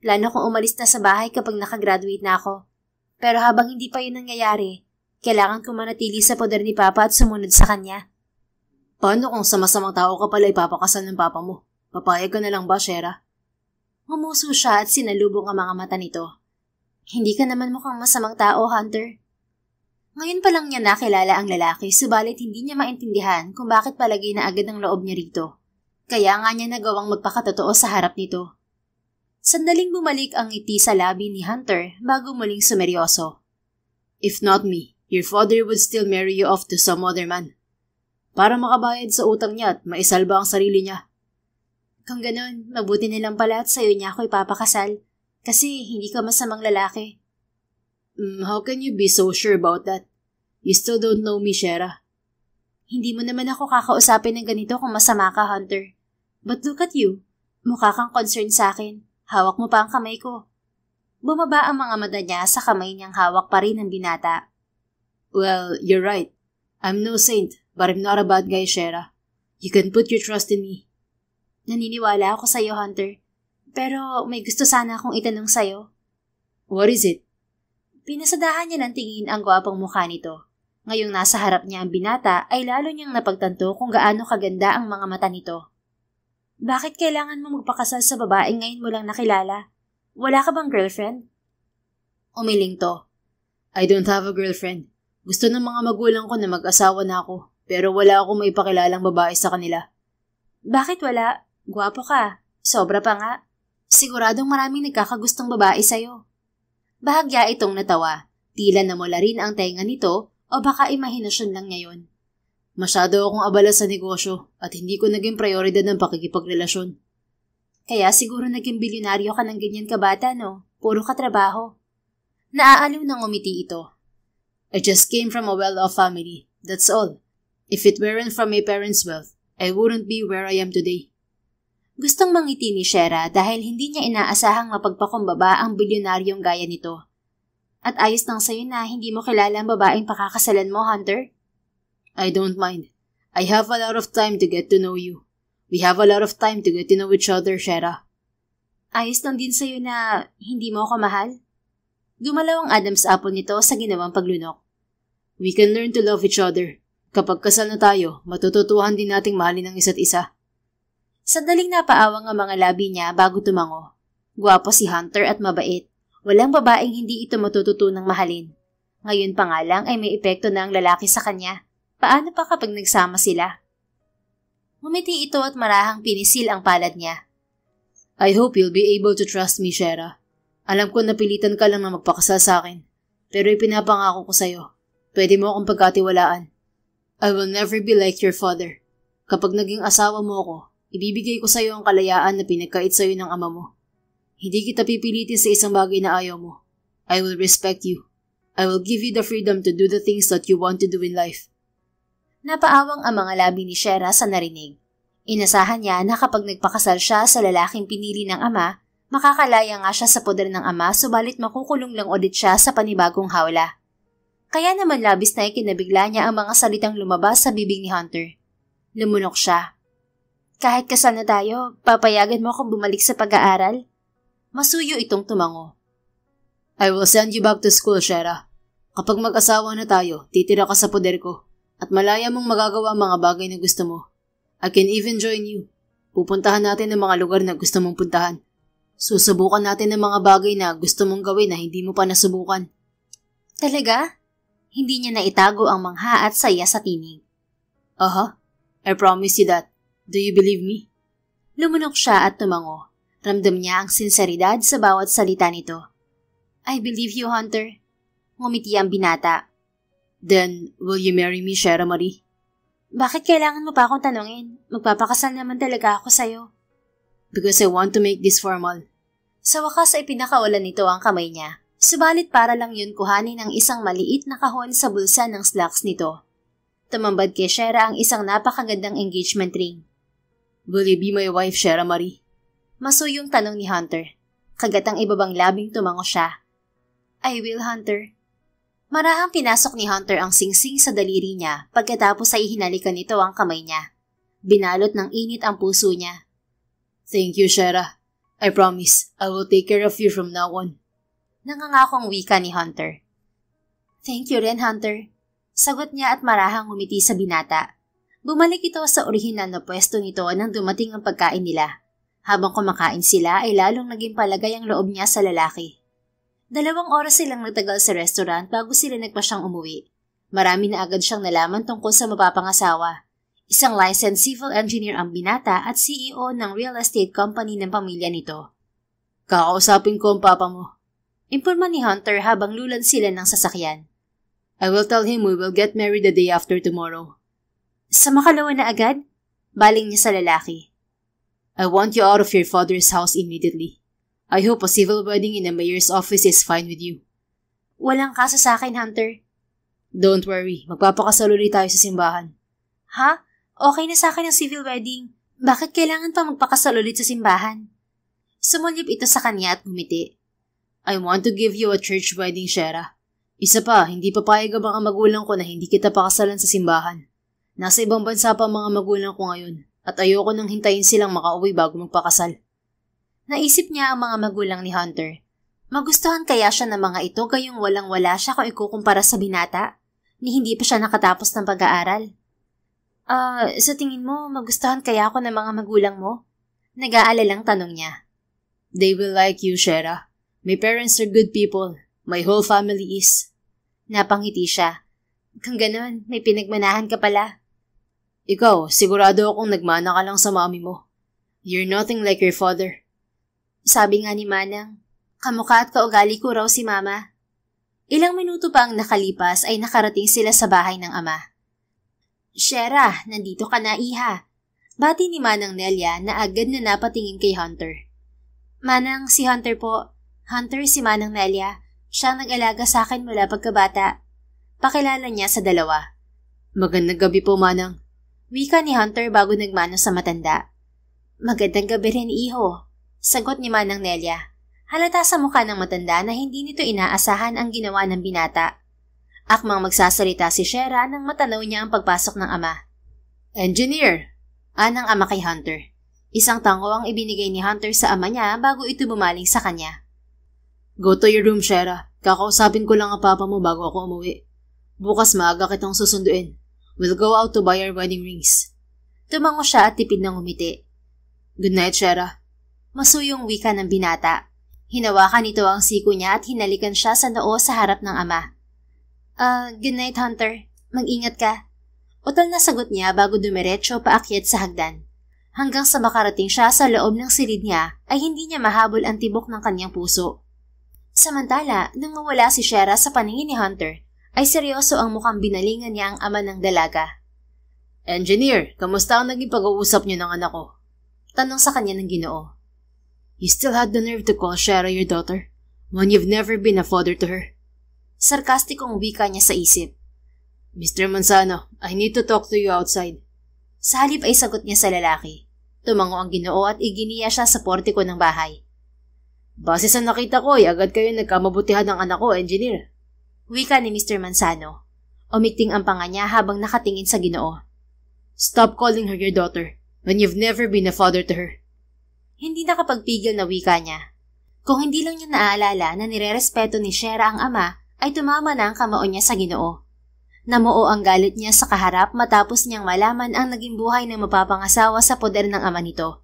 Plano kong umalis na sa bahay kapag nakagraduate na ako. Pero habang hindi pa yun nangyayari, kailangan ko manatili sa poder ni Papa at sumunod sa kanya. Paano kung sama-samang tao ka pala ipapakasal ng Papa mo? Papayag ka na lang ba, Shera? Ngumuso siya at sinalubong ang mga mata nito. Hindi ka naman mukhang masamang tao, Hunter. Ngayon pa lang niya nakilala ang lalaki, subalit hindi niya maintindihan kung bakit palagay na agad ang loob niya rito. Kaya nga niya nagawang magpakatotoo sa harap nito. Sandaling bumalik ang ngiti sa labi ni Hunter bago muling sumeryoso. If not me, your father would still marry you off to some other man. Para makabayad sa utang niya at maisalba ang sarili niya. Kung ganun, mabuti nilang pala at sa'yo niya ako ipapakasal. Kasi hindi ka masamang lalaki. How can you be so sure about that? You still don't know me, Shera. Hindi mo naman ako kakausapin ng ganito kung masama ka, Hunter. But look at you. Mukha kang concerned sa akin. Hawak mo pa ang kamay ko. Bumaba ang mga mata niya sa kamay niyang hawak pa rin ng binata. Well, you're right. I'm no saint, but I'm not a bad guy, Shera. You can put your trust in me. Naniniwala ako sa'yo, Hunter. Pero may gusto sana akong itanong sa'yo. What is it? Pinasadahan niya ng tingin ang gwapong mukha nito. Ngayong nasa harap niya ang binata ay lalo niyang napagtanto kung gaano kaganda ang mga mata nito. Bakit kailangan mo magpakasal sa babaeng ngayon mo lang nakilala? Wala ka bang girlfriend? Umiling to. I don't have a girlfriend. Gusto ng mga magulang ko na mag-asawa na ako, pero wala akong maipakilalang babae sa kanila. Bakit wala? Gwapo ka. Sobra pa nga. Siguradong maraming nagkakagustong babae sa'yo. Bahagya itong natawa. Tila namula rin ang tenga nito o baka imahinasyon lang niya yun. Masyado akong abala sa negosyo at hindi ko naging prioridad ng pakikipagrelasyon. Kaya siguro naging bilyonaryo ka ng ganyan kabata, no? Puro ka trabaho. Naaaliw ng umiti ito. I just came from a well-off family. That's all. If it weren't from my parents' wealth, I wouldn't be where I am today. Gustong mangiti ni Shera dahil hindi niya inaasahang mapagpakumbaba ang bilyonaryong gaya nito. At ayos lang sa'yo na hindi mo kilala ang babaeng pakakasalan mo, Hunter? I don't mind. I have a lot of time to get to know you. We have a lot of time to get to know each other, Shera. Ayos lang din sa'yo na hindi mo ako mahal? Gumalaw ang Adam's apple nito sa ginawang paglunok. We can learn to love each other. Kapag kasal na tayo, matututuhan din nating mahalin ang isa't isa. Sandaling napaawang ang mga labi niya bago tumango. Gwapo si Hunter at mabait. Walang babaeng hindi ito matututunang mahalin. Ngayon pa nga lang ay may epekto na ang lalaki sa kanya. Paano pa kapag nagsama sila? Ngumiti ito at marahang pinisil ang palad niya. I hope you'll be able to trust me, Shera. Alam ko napilitan ka lang na magpakasal sa akin. Pero ipinapangako ko sa'yo. Pwede mo akong pagkatiwalaan. I will never be like your father. Kapag naging asawa mo ako, ibibigay ko sa'yo ang kalayaan na pinagkait sa'yo ng ama mo. Hindi kita pipilitin sa isang bagay na ayaw mo. I will respect you. I will give you the freedom to do the things that you want to do in life. Napaawang ang mga labi ni Shera sa narinig. Inasahan niya na kapag nagpakasal siya sa lalaking pinili ng ama, makakalaya nga siya sa poder ng ama subalit makukulong lang ulit siya sa panibagong hawla. Kaya naman labis na ikinabigla niya ang mga salitang lumabas sa bibig ni Hunter. Lumunok siya. Kahit kasal na tayo, papayagan mo akong bumalik sa pag-aaral? Masuyo itong tumango. I will send you back to school, Shera. Kapag mag-asawa na tayo, titira ka sa poder ko at malaya mong magagawa ang mga bagay na gusto mo. I can even join you. Pupuntahan natin ang mga lugar na gusto mong puntahan. Susubukan natin ang mga bagay na gusto mong gawin na hindi mo pa nasubukan. Talaga? Hindi niya naitago ang mangha at saya sa tinig. Aha, I promise you that. Do you believe me? Lumunok siya at tumango. Ramdam niya ang sinseridad sa bawat salita nito. I believe you, Hunter. Ngumiti ang binata. Then, will you marry me, Shera Marie? Bakit kailangan mo pa akong tanungin? Magpapakasal naman talaga ako sa'yo. Because I want to make this formal. Sa wakas ay pinakawalan nito ang kamay niya. Subalit para lang yun kuhanin ang isang maliit na kahon sa bulsa ng slacks nito. Tumambad kay Shera ang isang napakagandang engagement ring. Will you be my wife, Shera Marie? Masuyong tanong ni Hunter. Kagatang ibabang labing tumango siya. I will, Hunter. Marahang pinasok ni Hunter ang singsing sa daliri niya pagkatapos ay hinalikan nito ang kamay niya. Binalot ng init ang puso niya. Thank you, Shera. I promise, I will take care of you from now on. Nangangakong wika ni Hunter. Thank you rin, Hunter. Sagot niya at marahang ngumiti sa binata. Bumalik ito sa orihinal na pwesto nito nang dumating ang pagkain nila. Habang kumakain sila ay lalong naging palagay ang loob niya sa lalaki. 2 oras silang nagtagal sa restaurant bago sila nagpasyang umuwi. Marami na agad siyang nalaman tungkol sa mapapangasawa. Isang licensed civil engineer ang binata at CEO ng real estate company ng pamilya nito. Kakausapin ko ang papa mo. Imporma ni Hunter habang lulan sila ng sasakyan. I will tell him we will get married the day after tomorrow. Sa makalawa na agad? Baling niya sa lalaki. I want you out of your father's house immediately. I hope a civil wedding in the mayor's office is fine with you. Walang kaso sa akin, Hunter. Don't worry, magpapakasal ulit tayo sa simbahan. Ha? Okay na sa akin ang civil wedding. Bakit kailangan pa magpakasal ulit sa simbahan? Sumulyap ito sa kanya at ngumiti. I want to give you a church wedding, Shera. Isa pa, hindi papayag ang mga magulang ko na hindi kita pakasalan sa simbahan. Nasa ibang bansa pa ang mga magulang ko ngayon. At ayoko nang hintayin silang makauwi bago magpakasal. Naisip niya ang mga magulang ni Hunter. Magustuhan kaya siya ng mga ito gayong walang-wala siya kung ikukumpara sa binata? Ni hindi pa siya nakatapos ng pag-aaral. Sa tingin mo, magustuhan kaya ako ng mga magulang mo? Nag-aalalang tanong niya. They will like you, Shera. My parents are good people. My whole family is. Napangiti siya. Kung ganun, may pinagmanahan ka pala. Ikaw, sigurado akong nagmana ka lang sa mami mo. You're nothing like your father. Sabi nga ni Manang, kamukha at kaugali ko raw si Mama. Ilang minuto pa ang nakalipas ay nakarating sila sa bahay ng ama. Shera, nandito ka na, iha. Bati ni Manang Nelia na agad na napatingin kay Hunter. Manang, si Hunter po. Hunter, si Manang Nelia. Siya ang nag-alaga sa akin mula pagkabata. Pakilala niya sa dalawa. Magandang gabi po, Manang. Wika ni Hunter bago nagmano sa matanda. Magandang gabi rin, iho. Sagot ni Manang Nelia. Halata sa mukha ng matanda na hindi nito inaasahan ang ginawa ng binata. Akmang magsasalita si Shera nang matanaw niya ang pagpasok ng ama. Engineer! Anang ama kay Hunter. Isang tango ang ibinigay ni Hunter sa ama niya bago ito bumaling sa kanya. Go to your room, Shera. Kakausapin ko lang ang papa mo bago ako umuwi. Bukas maaga kitang susunduin. We'll go out to buy our wedding rings. Tumango siya at tipid ng umiti. Good night, Shera. Masuyong wika ng binata. Hinawakan nito ang siko niya at hinalikan siya sa noo sa harap ng ama. Good night, Hunter. Mag-ingat ka. Utol na sagot niya bago dumiretso paakyat sa hagdan. Hanggang sa makarating siya sa loob ng silid niya ay hindi niya mahabol ang tibok ng kanyang puso. Samantala, nang mawala si Shera sa paningin ni Hunter, ay seryoso ang mukhang binalingan niya ang ama ng dalaga. Engineer, kamusta ang naging pag-uusap niyo ng anak ko? Tanong sa kanya ng Ginoo. You still had the nerve to call Shera your daughter when you've never been a father to her. Sarkastikong wika niya sa isip. Mr. Manzano, I need to talk to you outside. Sa halip ay sagot niya sa lalaki. Tumango ang Ginoo at iginiya siya sa portiko ng bahay. Base sa nakita ko ay agad kayo nagkamabutihan ng anak ko, engineer. Wika ni Mr. Manzano. Umikting ang panga niya habang nakatingin sa Ginoo. Stop calling her your daughter when you've never been a father to her. Hindi nakapagpigil na wika niya. Kung hindi lang niya naaalala na nirerespeto ni Shera ang ama ay tumama na ang kamao niya sa Ginoo. Namuo ang galit niya sa kaharap matapos niyang malaman ang naging buhay ng mapapangasawa sa poder ng ama nito.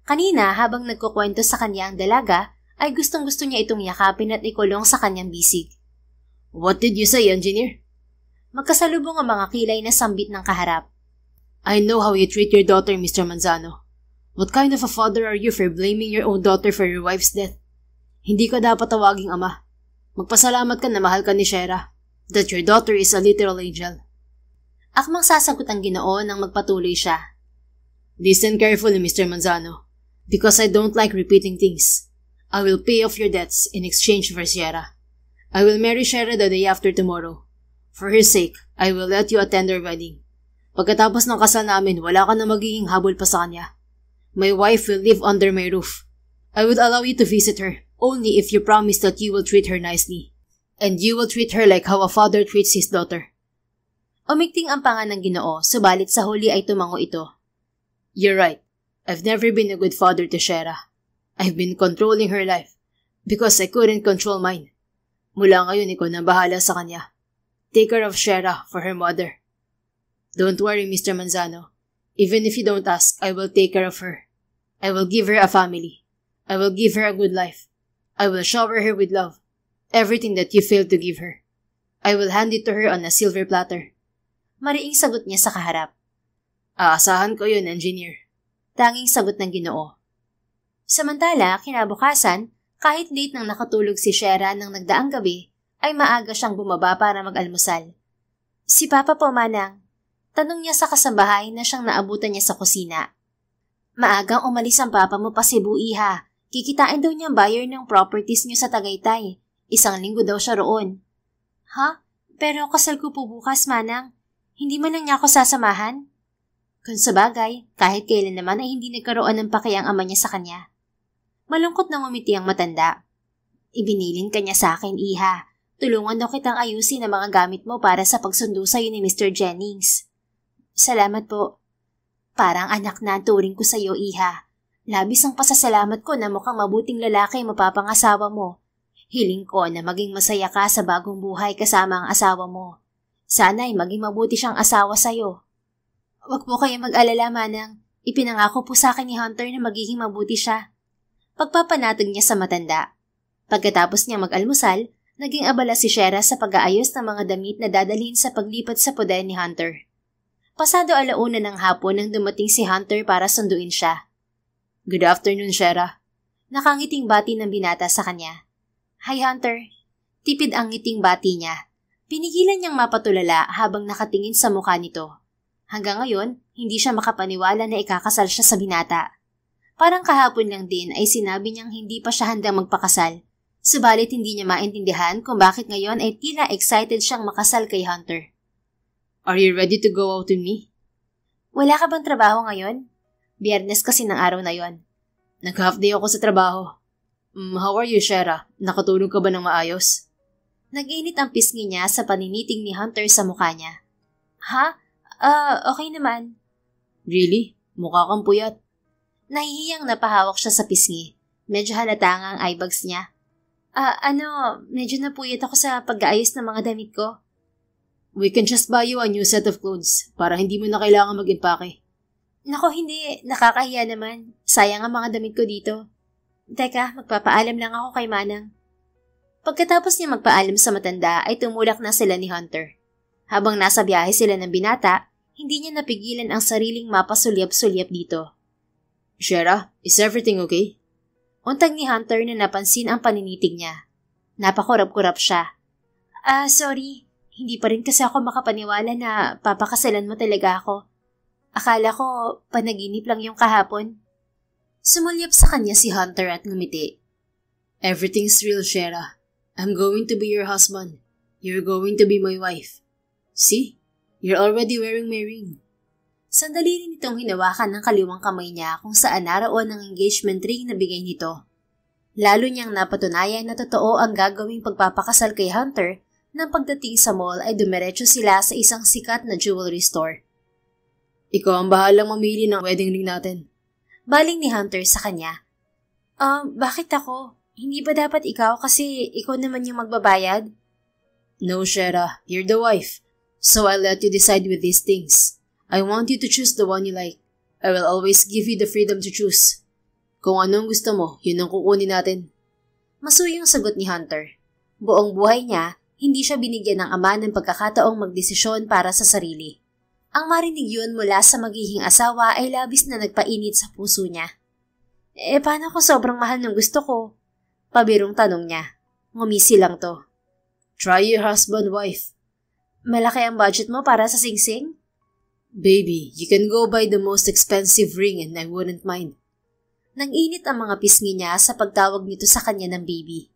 Kanina habang nagkukwento sa kanya ang dalaga, ay gustong-gusto niya itong yakapin at ikulong sa kanyang bisig. What did you say, engineer? Magkasalubong ang mga kilay na sambit ng kaharap. I know how you treat your daughter, Mr. Manzano. What kind of a father are you for blaming your own daughter for your wife's death? Hindi ka dapat tawaging ama. Magpasalamat ka na mahal ka ni Shera. That your daughter is a literal angel. Akmang sasagot ang Ginoo nang magpatuloy siya. Listen carefully, Mr. Manzano. Because I don't like repeating things. I will pay off your debts in exchange for Shera. I will marry Shera the day after tomorrow. For her sake, I will let you attend her wedding. Pagkatapos ng kasal namin, wala ka na magiging habol pa sa kanya. My wife will live under my roof. I would allow you to visit her, only if you promise that you will treat her nicely. And you will treat her like how a father treats his daughter. Umigting ang panga ng Ginoo, subalit sa huli ay tumango ito. You're right. I've never been a good father to Shera. I've been controlling her life because I couldn't control mine. Mula ngayon, ikaw na bahala sa kanya. Take care of Shera for her mother. Don't worry, Mr. Manzano. Even if you don't ask, I will take care of her. I will give her a family. I will give her a good life. I will shower her with love. Everything that you failed to give her. I will hand it to her on a silver platter. Mariing sagot niya sa kaharap. Aasahan ko yun, engineer. Tanging sagot ng Ginoo. Samantala, kinabukasan, kahit late nang nakatulog si Shera nang nagdaang gabi, ay maaga siyang bumaba para mag-almusal. Si Papa po, Manang. Tanong niya sa kasambahay na siyang naabutan niya sa kusina. Maagang umalis ang papa mo pa Cebu, iha. Kikitain daw niyang buyer ng properties niyo sa Tagaytay. 1 linggo daw siya roon. Ha? Pero kasal ko po bukas, Manang. Hindi man lang niya ako sasamahan? Kung sabagay, kahit kailan naman ay hindi nagkaroon ng pake ang ama niya sa kanya. Malungkot nang umiti ang matanda. Ibinilin ka niya sa akin, iha. Tulungan daw kitang ayusin ang mga gamit mo para sa pagsundo sa'yo ni Mr. Jennings. Salamat po. Parang anak na ang turing ko sa'yo, iha. Labis ang pasasalamat ko na mukhang mabuting lalaki mapapangasawa mo. Hiling ko na maging masaya ka sa bagong buhay kasama ang asawa mo. Sana'y maging mabuti siyang asawa sa'yo. Huwag po kayo mag-alala, Manang. Ipinangako po sa akin ni Hunter na magiging mabuti siya. Pagpapanatag niya sa matanda. Pagkatapos niya mag-almusal, naging abala si Shera sa pag-aayos ng mga damit na dadalhin sa paglipat sa poder ni Hunter. Pasado 1:00 ng hapon nang dumating si Hunter para sunduin siya. Good afternoon, Shera. Nakangiting bati ng binata sa kanya. Hi, Hunter. Tipid ang ngiting bati niya. Pinigilan niyang mapatulala habang nakatingin sa mukha nito. Hanggang ngayon, hindi siya makapaniwala na ikakasal siya sa binata. Parang kahapon lang din ay sinabi niyang hindi pa siya handang magpakasal. Subalit hindi niya maintindihan kung bakit ngayon ay tila excited siyang makasal kay Hunter. Are you ready to go out with me? Wala ka bang trabaho ngayon? Biyernes kasi ng araw na yon. Nag-half day ako sa trabaho. How are you, Shera? Nakatulog ka ba ng maayos? Nag-init ang pisngi niya sa paniniting ni Hunter sa mukha niya. Ha? Okay naman. Really? Mukha kang puyat. Nahihiyang napahawak siya sa pisngi. Medyo halata nga ang eyebags niya. Medyo napuyat ako sa pag-aayos ng mga damit ko. We can just buy you a new set of clothes para hindi mo na kailangan mag-impake. Nako, hindi. Nakakahiya naman. Sayang ang mga damit ko dito. Teka, magpapaalam lang ako kay Manang. Pagkatapos niya magpaalam sa matanda ay tumulak na sila ni Hunter. Habang nasa biyahe sila ng binata, hindi niya napigilan ang sariling mapasulyap-sulyap dito. Shera, is everything okay? Untag ni Hunter na napansin ang paninitig niya. Napakurap-kurap siya. Sorry. Hindi pa rin kasi ako makapaniwala na papakasalan mo talaga ako. Akala ko panaginip lang yung kahapon. Sumulyap sa kanya si Hunter at ngumiti. Everything's real, Shera. I'm going to be your husband. You're going to be my wife. See? You're already wearing my ring. Sandali rin itong hinawakan ng kaliwang kamay niya kung saan naroon ang engagement ring na bigay nito. Lalo niyang napatunayan na totoo ang gagawing pagpapakasal kay Hunter nang pagdating sa mall ay dumiretso sila sa isang sikat na jewelry store. Ikaw ang bahalang mamili ng wedding ring natin. Baling ni Hunter sa kanya. Bakit ako? Hindi ba dapat ikaw kasi ikaw naman yung magbabayad? No, Shera, you're the wife. So I'll let you decide with these things. I want you to choose the one you like. I will always give you the freedom to choose. Kung anong gusto mo, yun ang kukunin natin. Masuyong sagot ni Hunter. Buong buhay niya, hindi siya binigyan ng ama ng pagkakataong magdesisyon para sa sarili. Ang marinig yun mula sa magiging asawa ay labis na nagpainit sa puso niya. Paano kung sobrang mahal ng gusto ko? Pabirong tanong niya. Ngumisi lang to. Try your husband, wife. Malaki ang budget mo para sa singsing? Baby, you can go buy the most expensive ring and I wouldn't mind. Nang-init ang mga pisngi niya sa pagtawag nito sa kanya ng baby.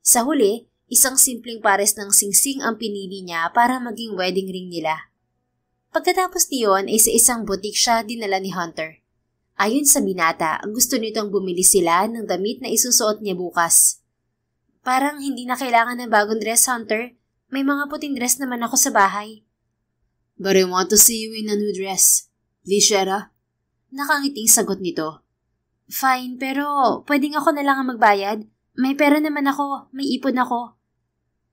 Sa huli, isang simpleng pares ng singsing ang pinili niya para maging wedding ring nila. Pagkatapos niyon ay sa isang butik siya dinala ni Hunter. Ayon sa binata, gusto nitong bumili sila ng damit na isusuot niya bukas. Parang hindi na kailangan ng bagong dress, Hunter. May mga puting dress naman ako sa bahay. But I want to see you in a new dress. Please, Shera? Nakangiting sagot nito. Fine, pero pwedeng ako na lang ang magbayad. May pera naman ako, may ipon ako.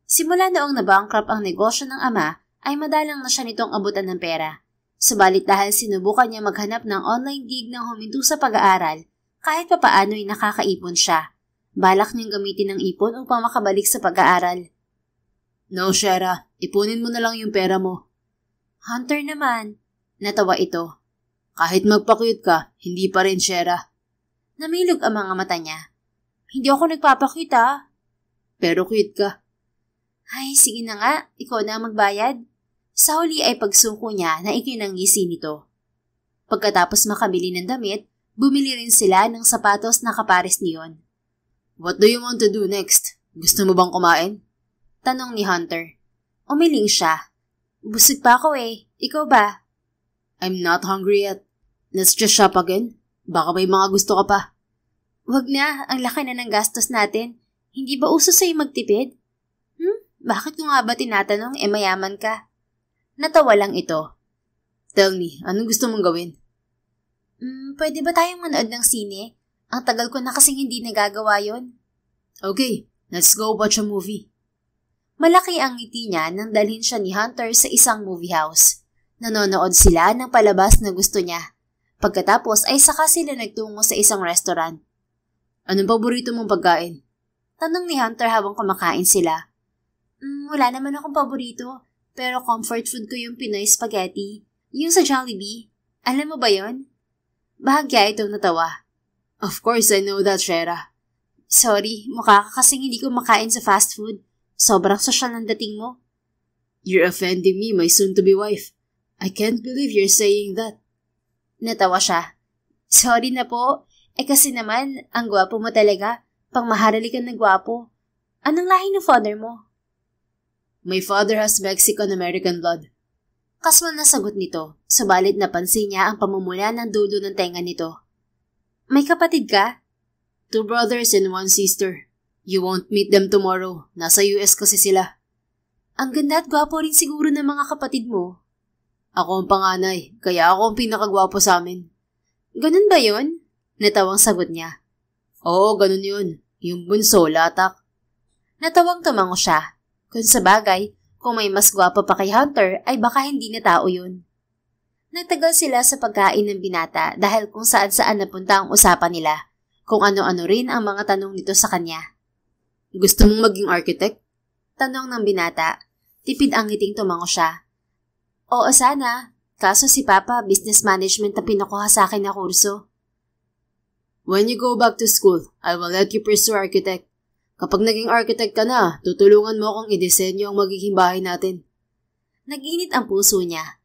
Simula noong nabankrupt ang negosyo ng ama, ay madalang na siya nitong abutan ng pera. Subalit dahil sinubukan niya maghanap ng online gig nang huminto sa pag-aaral, kahit papaano ay nakakaipon siya. Balak niyang gamitin ang ipon upang makabalik sa pag-aaral. No, Shera. Ipunin mo na lang yung pera mo. Hunter naman. Natawa ito. Kahit magpa-cute ka, hindi pa rin, Shera. Namilog ang mga mata niya. Hindi ako nagpapakita. Pero cute ka. Ay, sige na nga. Ikaw na ang magbayad. Sa huli ay pagsuko niya na ikinangisi nito. Pagkatapos makabili ng damit, bumili rin sila ng sapatos na kapares niyon. What do you want to do next? Gusto mo bang kumain? Tanong ni Hunter. Umiling siya. Busog pa ako eh. Ikaw ba? I'm not hungry yet. Let's just shop again. Baka may mga gusto ka pa. Wag na. Ang laki na ng gastos natin. Hindi ba uso sa'yo magtipid? Bakit ko nga ba tinatanong mayaman ka? Natawa lang ito. Tell me, anong gusto mong gawin? Pwede ba tayong manood ng sine? Ang tagal ko na kasing hindi nagagawa yon. Okay, let's go watch a movie. Malaki ang ngiti niya nang dalhin siya ni Hunter sa isang movie house. Nanonood sila ng palabas na gusto niya. Pagkatapos ay saka sila nagtungo sa isang restaurant. Anong paborito mong pagkain? Tanong ni Hunter habang kumakain sila. Wala naman akong paborito. Pero comfort food ko yung Pinoy spaghetti. Yung sa Jollibee. Alam mo ba yon? Bahagya itong natawa. Of course, I know that, Shera. Sorry, mukha ka kasing hindi ko makain sa fast food. Sobrang sosyal ng dating mo. You're offending me, my soon-to-be wife. I can't believe you're saying that. Natawa siya. Sorry na po. Kasi naman, ang gwapo mo talaga. Pangmaharali ka na gwapo. Anong lahi ng father mo? My father has Mexican-American blood. Kaswal na sagot nito, subalit napansin niya ang pamumula ng dulo ng tenga nito. May kapatid ka? 2 brothers and 1 sister. You won't meet them tomorrow. Nasa US kasi sila. Ang ganda at gwapo rin siguro ng mga kapatid mo. Ako ang panganay, kaya ako ang pinakagwapo sa amin. Ganun ba yun? Natawang sagot niya. Oo, ganun yun. Yung bunso, latak. Natawang tumango siya. Kung sa bagay, kung may mas gwapo pa kay Hunter, ay baka hindi na tao yun. Nagtagal sila sa pagkain ng binata dahil kung saan-saan napunta ang usapan nila, kung ano-ano rin ang mga tanong nito sa kanya. Gusto mong maging architect? Tanong ng binata. Tipid ang ngiting tumango siya. Oo sana, kaso si Papa business management ang pinukuha sa akin na kurso. When you go back to school, I will let you pursue architect. Kapag naging architect ka na, tutulungan mo akong i-disenyo ang magiging bahay natin. Nag-init ang puso niya.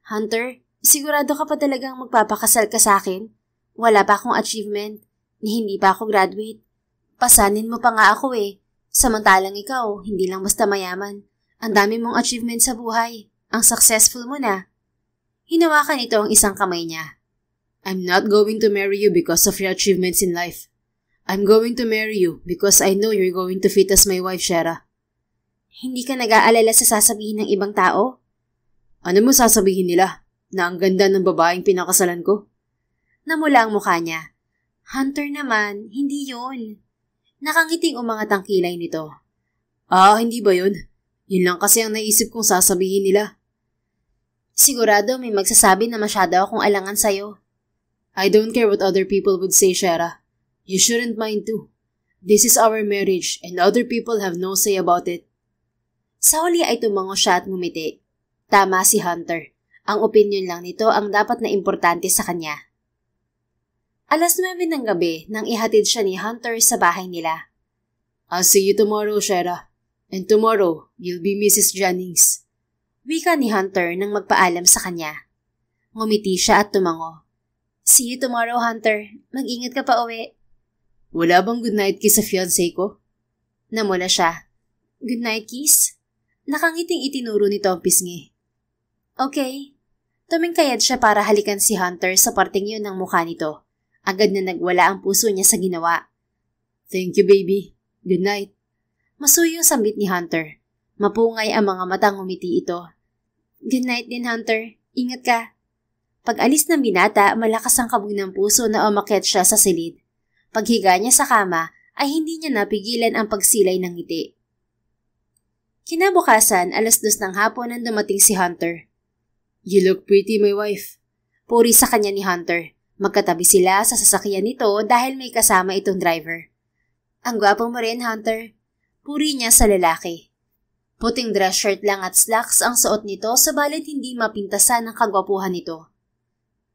Hunter, sigurado ka pa talagang magpapakasal ka sa akin? Wala pa akong achievement. Hindi pa ako graduate. Pasanin mo pa nga ako eh. Samantalang ikaw, hindi lang basta mayaman. Ang dami mong achievement sa buhay. Ang successful mo na. Hinawakan ito ang isang kamay niya. I'm not going to marry you because of your achievements in life. I'm going to marry you because I know you're going to fit as my wife, Shera. Hindi ka nag-aalala sa sasabihin ng ibang tao? Ano mo sasabihin nila? Na ang ganda ng babaeng pinakasalan ko? Namula ang mukha niya. Hunter naman, hindi yun. Nakangiting umangat ang kilay nito. Hindi ba yun? Yun lang kasi ang naisip kong sasabihin nila. Sigurado may magsasabi na masyado akong alangan sa'yo. I don't care what other people would say, Shara. You shouldn't mind too. This is our marriage and other people have no say about it. Sa huli ay tumango siya at ngumiti. Tama si Hunter. Ang opinion lang nito ang dapat na importante sa kanya. 9:00 ng gabi nang ihatid siya ni Hunter sa bahay nila. I'll see you tomorrow, Shara. And tomorrow, you'll be Mrs. Jennings. Wika ni Hunter nang magpaalam sa kanya. Ngumiti siya at tumango. See you tomorrow, Hunter. Mag-ingat ka pa uwi. Wala bang goodnight kiss sa fiancé ko? Namula siya. Goodnight kiss? Nakangiting itinuro nito ang pisngi. Okay. Tumingkayad siya para halikan si Hunter sa parting yun ng mukha nito. Agad na nagwala ang puso niya sa ginawa. Thank you, baby. Good night. Masuyong sambit ni Hunter. Mapungay ang mga matang ngumiti ito. Good night din, Hunter. Ingat ka. Pag-alis ng binata, malakas ang kabog ng puso na umakyat siya sa silid. Paghiga niya sa kama, ay hindi niya napigilan ang pagsilay ng ngiti. Kinabukasan, 2:00 ng hapon nang dumating si Hunter. You look pretty, my wife. Puri sa kanya ni Hunter. Magkatabi sila sa sasakyan nito dahil may kasama itong driver. Ang gwapo mo rin, Hunter. Puri niya sa lalaki. Puting dress shirt lang at slacks ang suot nito sabalit hindi mapintasan ang kagwapuhan nito.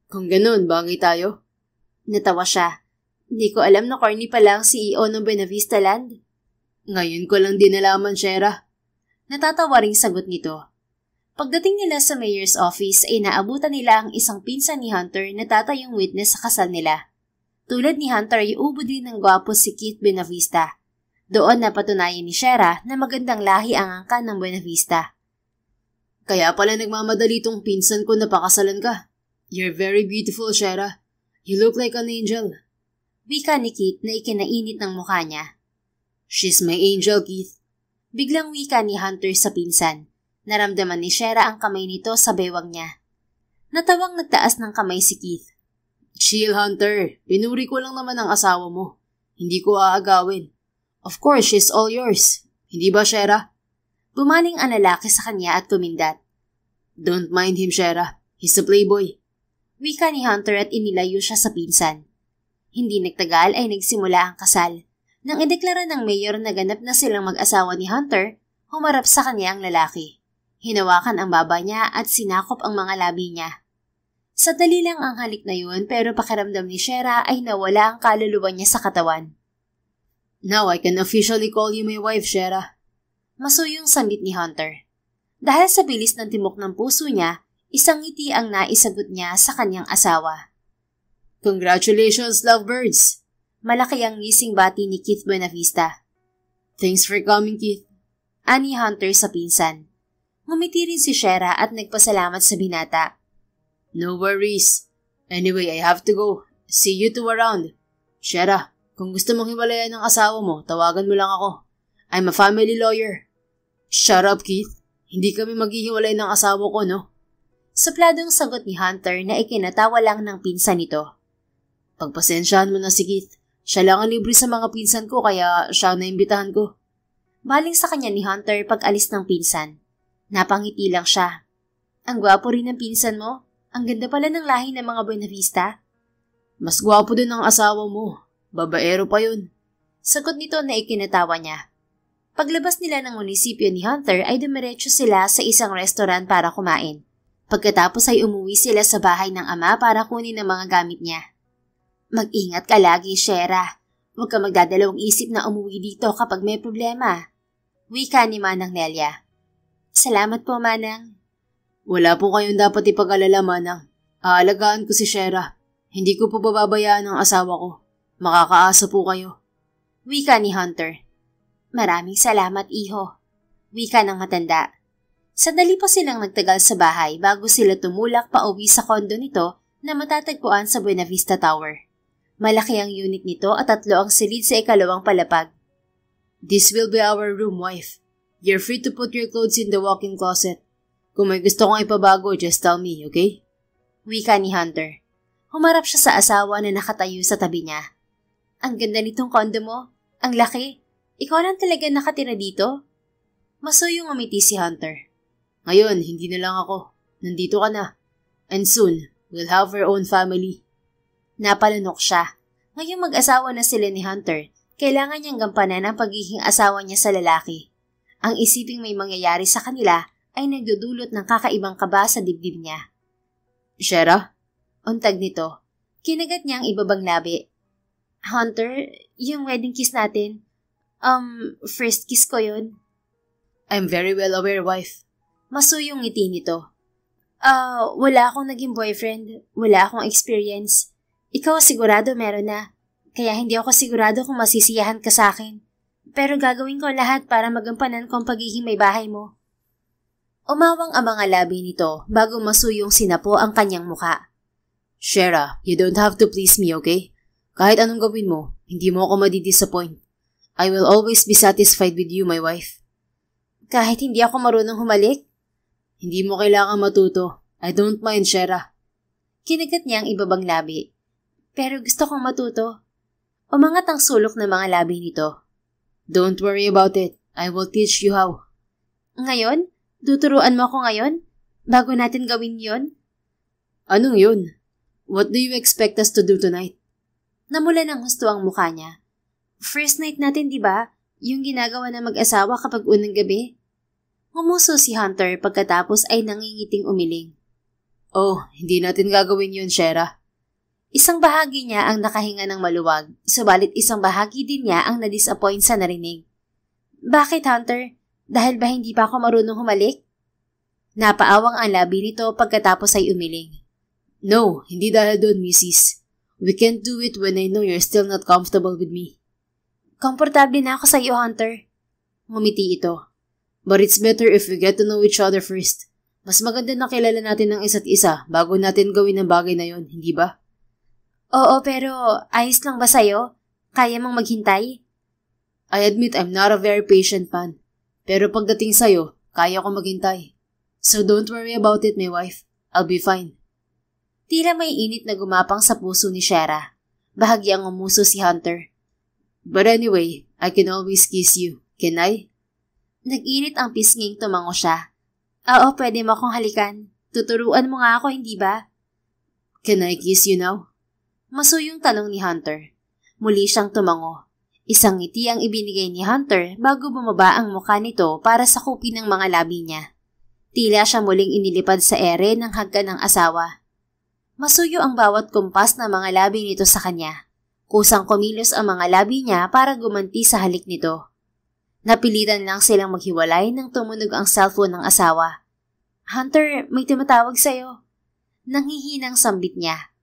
Kung ganun, bagay tayo? Natawa siya. Hindi ko alam na corny pala ang CEO ng Buena Vista Land. Ngayon ko lang din nalaman, Shara. Natatawa ring sagot nito. Pagdating nila sa mayor's office ay naabutan nila ang isang pinsan ni Hunter na tatayong witness sa kasal nila. Tulad ni Hunter ay ubod din ng gwapo si Keith Buenavista. Doon napatunayan ni Shara na magandang lahi ang angkan ng Buenavista. Kaya pala nagmamadali tong pinsan ko na pakasalan ka. You're very beautiful, Shara. You look like an angel. Wika ni Keith na ikinainit ng mukha niya. She's my angel, Keith. Biglang wika ni Hunter sa pinsan. Naramdaman ni Shara ang kamay nito sa bewang niya. Natawang nagtaas ng kamay si Keith. Chill, Hunter. Pinuri ko lang naman ang asawa mo. Hindi ko aagawin. Of course, she's all yours. Hindi ba, Shara? Bumaling ang lalaki sa kanya at kumindat. Don't mind him, Shara. He's a playboy. Wika ni Hunter at inilayo siya sa pinsan. Hindi nagtagal ay nagsimula ang kasal. Nang ideklara ng mayor na ganap na silang mag-asawa ni Hunter, humarap sa kanya ang lalaki. Hinawakan ang baba niya at sinakop ang mga labi niya. Sa dali lang ang halik na yun pero pakiramdam ni Shara ay nawala ang kaluluwa niya sa katawan. Now I can officially call you my wife, Shara. Masuyong sambit ni Hunter. Dahil sa bilis ng timok ng puso niya, isang ngiti ang naisagot niya sa kanyang asawa. Congratulations, lovebirds! Malaki ang ngising bati ni Keith Buenavista. Thanks for coming, Keith. Ani Hunter sa pinsan. Ngumiti rin si Shara at nagpasalamat sa binata. No worries. Anyway, I have to go. See you two around. Shara, kung gusto mong hiwalayan ng asawa mo, tawagan mo lang ako. I'm a family lawyer. Shut up, Keith. Hindi kami maghihiwalay ng asawa ko, no? Supladong sagot ni Hunter na ikinatawa lang ng pinsan nito. Pagpasensyahan mo na si Keith. Siya lang ang libre sa mga pinsan ko kaya siya ang naimbitahan ko. Baling sa kanya ni Hunter pag-alis ng pinsan. Napangiti lang siya. Ang gwapo rin ng pinsan mo. Ang ganda pala ng lahi ng mga Buenavista. Mas gwapo din ang asawa mo. Babaero pa yun. Sagot nito na ikinatawa niya. Paglabas nila ng munisipyo ni Hunter ay dumiretso sila sa isang restaurant para kumain. Pagkatapos ay umuwi sila sa bahay ng ama para kunin ang mga gamit niya. Mag-ingat ka lagi, Shara. Huwag ka magdadalawang isip na umuwi dito kapag may problema. Wika ni Manang Nelia. Salamat po, Manang. Wala po kayong dapat ipag-alala, Manang. Aalagaan ko si Shara. Hindi ko po bababayaan ang asawa ko. Makakaasa po kayo. Wika ni Hunter. Maraming salamat, iho. Wika ng matanda. Sandali pa silang nagtagal sa bahay bago sila tumulak pa uwi sa kondo nito na matatagpuan sa Buenavista Tower. Malaki ang unit nito at 3 ang silid sa ikalawang palapag. This will be our room, wife. You're free to put your clothes in the walk-in closet. Kung may gusto kong ipabago, just tell me, okay? Wika ni Hunter. Humarap siya sa asawa na nakatayo sa tabi niya. Ang ganda nitong kondo mo. Ang laki. Ikaw lang talaga nakatira dito? Masuyong umiti si Hunter. Ngayon, hindi na lang ako. Nandito ka na. And soon, we'll have our own family. Napalunok siya. Ngayong mag-asawa na sila ni Hunter, kailangan niyang gampanan ang pagiging asawa niya sa lalaki. Ang isiping may mangyayari sa kanila ay nagdudulot ng kakaibang kaba sa dibdib niya. Shera? Untag nito. Kinagat niya ang ibabang labi. Hunter, yung wedding kiss natin, first kiss ko yun. I'm very well aware, wife. Masuyong ngiti nito. Wala akong naging boyfriend. Wala akong experience. Ikaw sigurado meron na. Kaya hindi ako sigurado kung masisiyahan ka sa akin. Pero gagawin ko lahat para magampanan ko ang pagiging may bahay mo. Umawang ang mga labi nito bago masuyong sinapo ang kanyang muka. Shera, you don't have to please me, okay? Kahit anong gawin mo, hindi mo ako madidisappoint. I will always be satisfied with you, my wife. Kahit hindi ako marunong humalik? Hindi mo kailangan matuto. I don't mind, Shera. Kinagat niya ang ibabang labi. Pero gusto kong matuto. Umangat ang sulok ng mga labi nito. Don't worry about it. I will teach you how. Ngayon? Tuturuan mo ako ngayon? Bago natin gawin yon? Anong yun? What do you expect us to do tonight? Namula ng husto ang mukha niya. First night natin, di ba? Yung ginagawa ng mag-asawa kapag unang gabi? Ngumuso si Hunter pagkatapos ay nangingiting umiling. Oh, hindi natin gagawin yun, Shera. Isang bahagi niya ang nakahinga ng maluwag, subalit isang bahagi din niya ang na-disappoint sa narinig. Bakit, Hunter? Dahil ba hindi pa ako marunong humalik? Napaawang ang labi nito pagkatapos ay umiling. No, hindi dahil doon, Mrs. We can't do it when I know you're still not comfortable with me. Komportable na ako sa iyo, Hunter. Ngumiti ito. But it's better if we get to know each other first. Mas maganda na kilala natin ang isa't isa bago natin gawin ang bagay na yon, hindi ba? Oo, pero ayos lang ba sa'yo? Kaya mong maghintay? I admit I'm not a very patient man. Pero pagdating sa'yo, kaya ko maghintay. So don't worry about it, my wife. I'll be fine. Tila may init na gumapang sa puso ni Shera. Bahagyang umuso si Hunter. But anyway, I can always kiss you. Can I? Nag-init ang pisnging tumango siya. Oo, pwede mo akong halikan. Tuturuan mo nga ako, hindi ba? Can I kiss you now? Masuyong tanong ni Hunter. Muli siyang tumango. Isang ngiti ang ibinigay ni Hunter bago bumaba ang mukha nito para sakupin ng mga labi niya. Tila siya muling inilipad sa ere ng hagkan ng asawa. Masuyo ang bawat kumpas ng mga labi nito sa kanya. Kusang kumilos ang mga labi niya para gumanti sa halik nito. Napilitan lang silang maghiwalay nang tumunog ang cellphone ng asawa. Hunter, may tumatawag sa'yo. Nanghihinang sambit niya.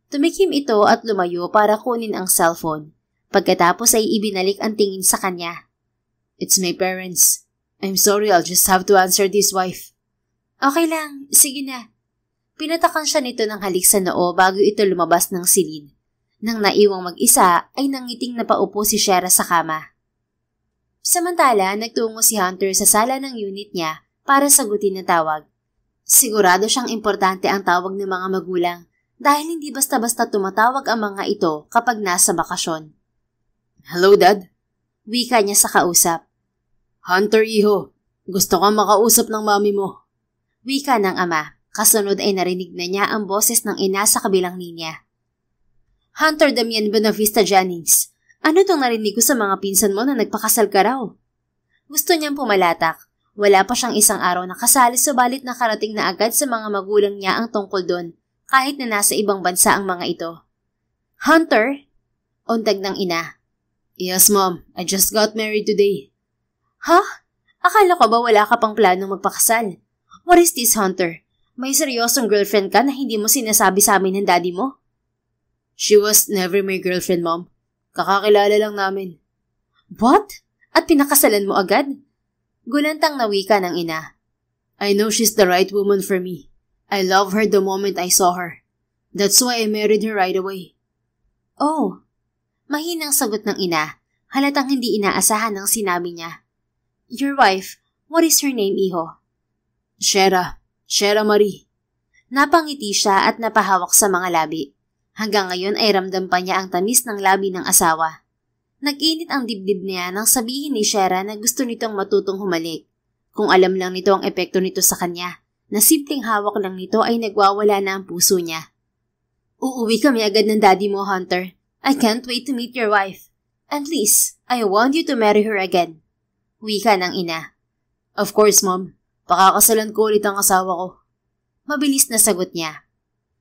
Tumikim ito at lumayo para kunin ang cellphone. Pagkatapos ay ibinalik ang tingin sa kanya. It's my parents. I'm sorry, I'll just have to answer this, wife. Okay lang, sige na. Pinatakan siya nito ng halik sa noo bago ito lumabas ng silid. Nang naiwang mag-isa ay nangiting napaupo si Shera sa kama. Samantala, nagtungo si Hunter sa sala ng unit niya para sagutin ang tawag. Sigurado siyang importante ang tawag ng mga magulang dahil hindi basta-basta tumatawag ang mga ito kapag nasa bakasyon. Hello, Dad? Wika niya sa kausap. Hunter, iho. Gusto kang makausap ng mami mo. Wika ng ama. Kasunod ay narinig na niya ang boses ng ina sa kabilang linya. Hunter Damian Bonavista Jennings, ano tong narinig ko sa mga pinsan mo na nagpakasal ka raw? Gusto niyang pumalatak. Wala pa siyang isang araw na kasal subalit nakarating na agad sa mga magulang niya ang tungkol doon kahit na nasa ibang bansa ang mga ito. Hunter? Untag ng ina. Yes, Mom. I just got married today. Ha? Akala ko ba wala ka pang planong magpakasal? What is this, Hunter? May seryosong girlfriend ka na hindi mo sinasabi sa amin ng daddy mo? She was never my girlfriend, Mom. Kakakilala lang namin. What? At pinakasalan mo agad? Gulantang nawika ng ina. I know she's the right woman for me. I love her the moment I saw her. That's why I married her right away. Oh. Mahinang sagot ng ina, halatang hindi inaasahan ng sinabi niya. Your wife, what is her name, iho? Shera Marie. Napangiti siya at napahawak sa mga labi. Hanggang ngayon ay ramdam pa niya ang tamis ng labi ng asawa. Nag-init ang dibdib niya nang sabihin ni Shera na gusto nitong matutong humalik. Kung alam lang nito ang epekto nito sa kanya, na simpleng hawak lang nito ay nagwawala na ang puso niya. Uuwi kami agad ng daddy mo, Hunter. I can't wait to meet your wife. And please, I want you to marry her again. Wika ng ina. Of course, Mom. Pakakasalan ko ulit ang asawa ko. Mabilis na sagot niya.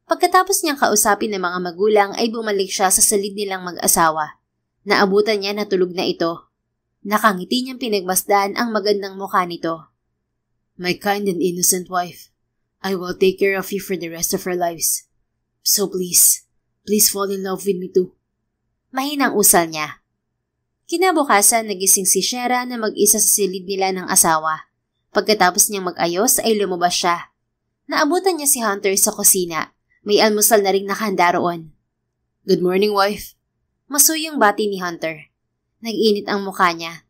Pagkatapos niyang kausapin ng mga magulang ay bumalik siya sa salid nilang mag-asawa. Naabutan niya na tulog na ito. Nakangiti niyang pinagmasdan ang magandang mukha nito. My kind and innocent wife, I will take care of you for the rest of our lives. So please fall in love with me too. Mahinang usal niya. Kinabukasan, nagising si Shera na mag-isa sa silid nila ng asawa. Pagkatapos niyang mag-ayos ay lumabas siya. Naabutan niya si Hunter sa kusina. May almusal na ring nakahanda roon. Good morning, wife. Masuyong bati ni Hunter. Nag-init ang mukha niya.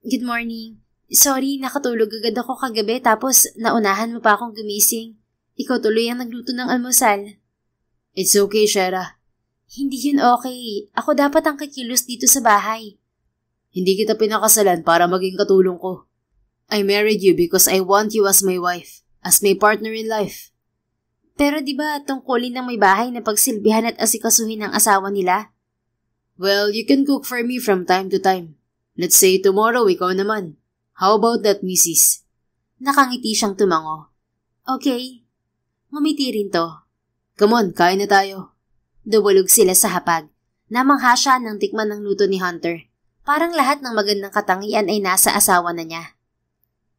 Good morning. Sorry, nakatulog agad ako kagabi tapos naunahan mo pa akong gumising. Ikaw tuloy ang nagluto ng almusal. It's okay, Shera. Hindi yun okay. Ako dapat ang kikilos dito sa bahay. Hindi kita pinakasalan para maging katulong ko. I married you because I want you as my wife, as my partner in life. Pero di ba tungkulin ng may bahay na pagsilbihan at asikasuhin ng asawa nila? Well, you can cook for me from time to time. Let's say tomorrow ikaw naman. How about that, Mrs.? Nakangiti siyang tumango. Okay. Ngumiti rin to. Come on, kain na tayo. Duwalog sila sa hapag. Namangha siya ng tikman ng luto ni Hunter. Parang lahat ng magandang katangian ay nasa asawa na niya.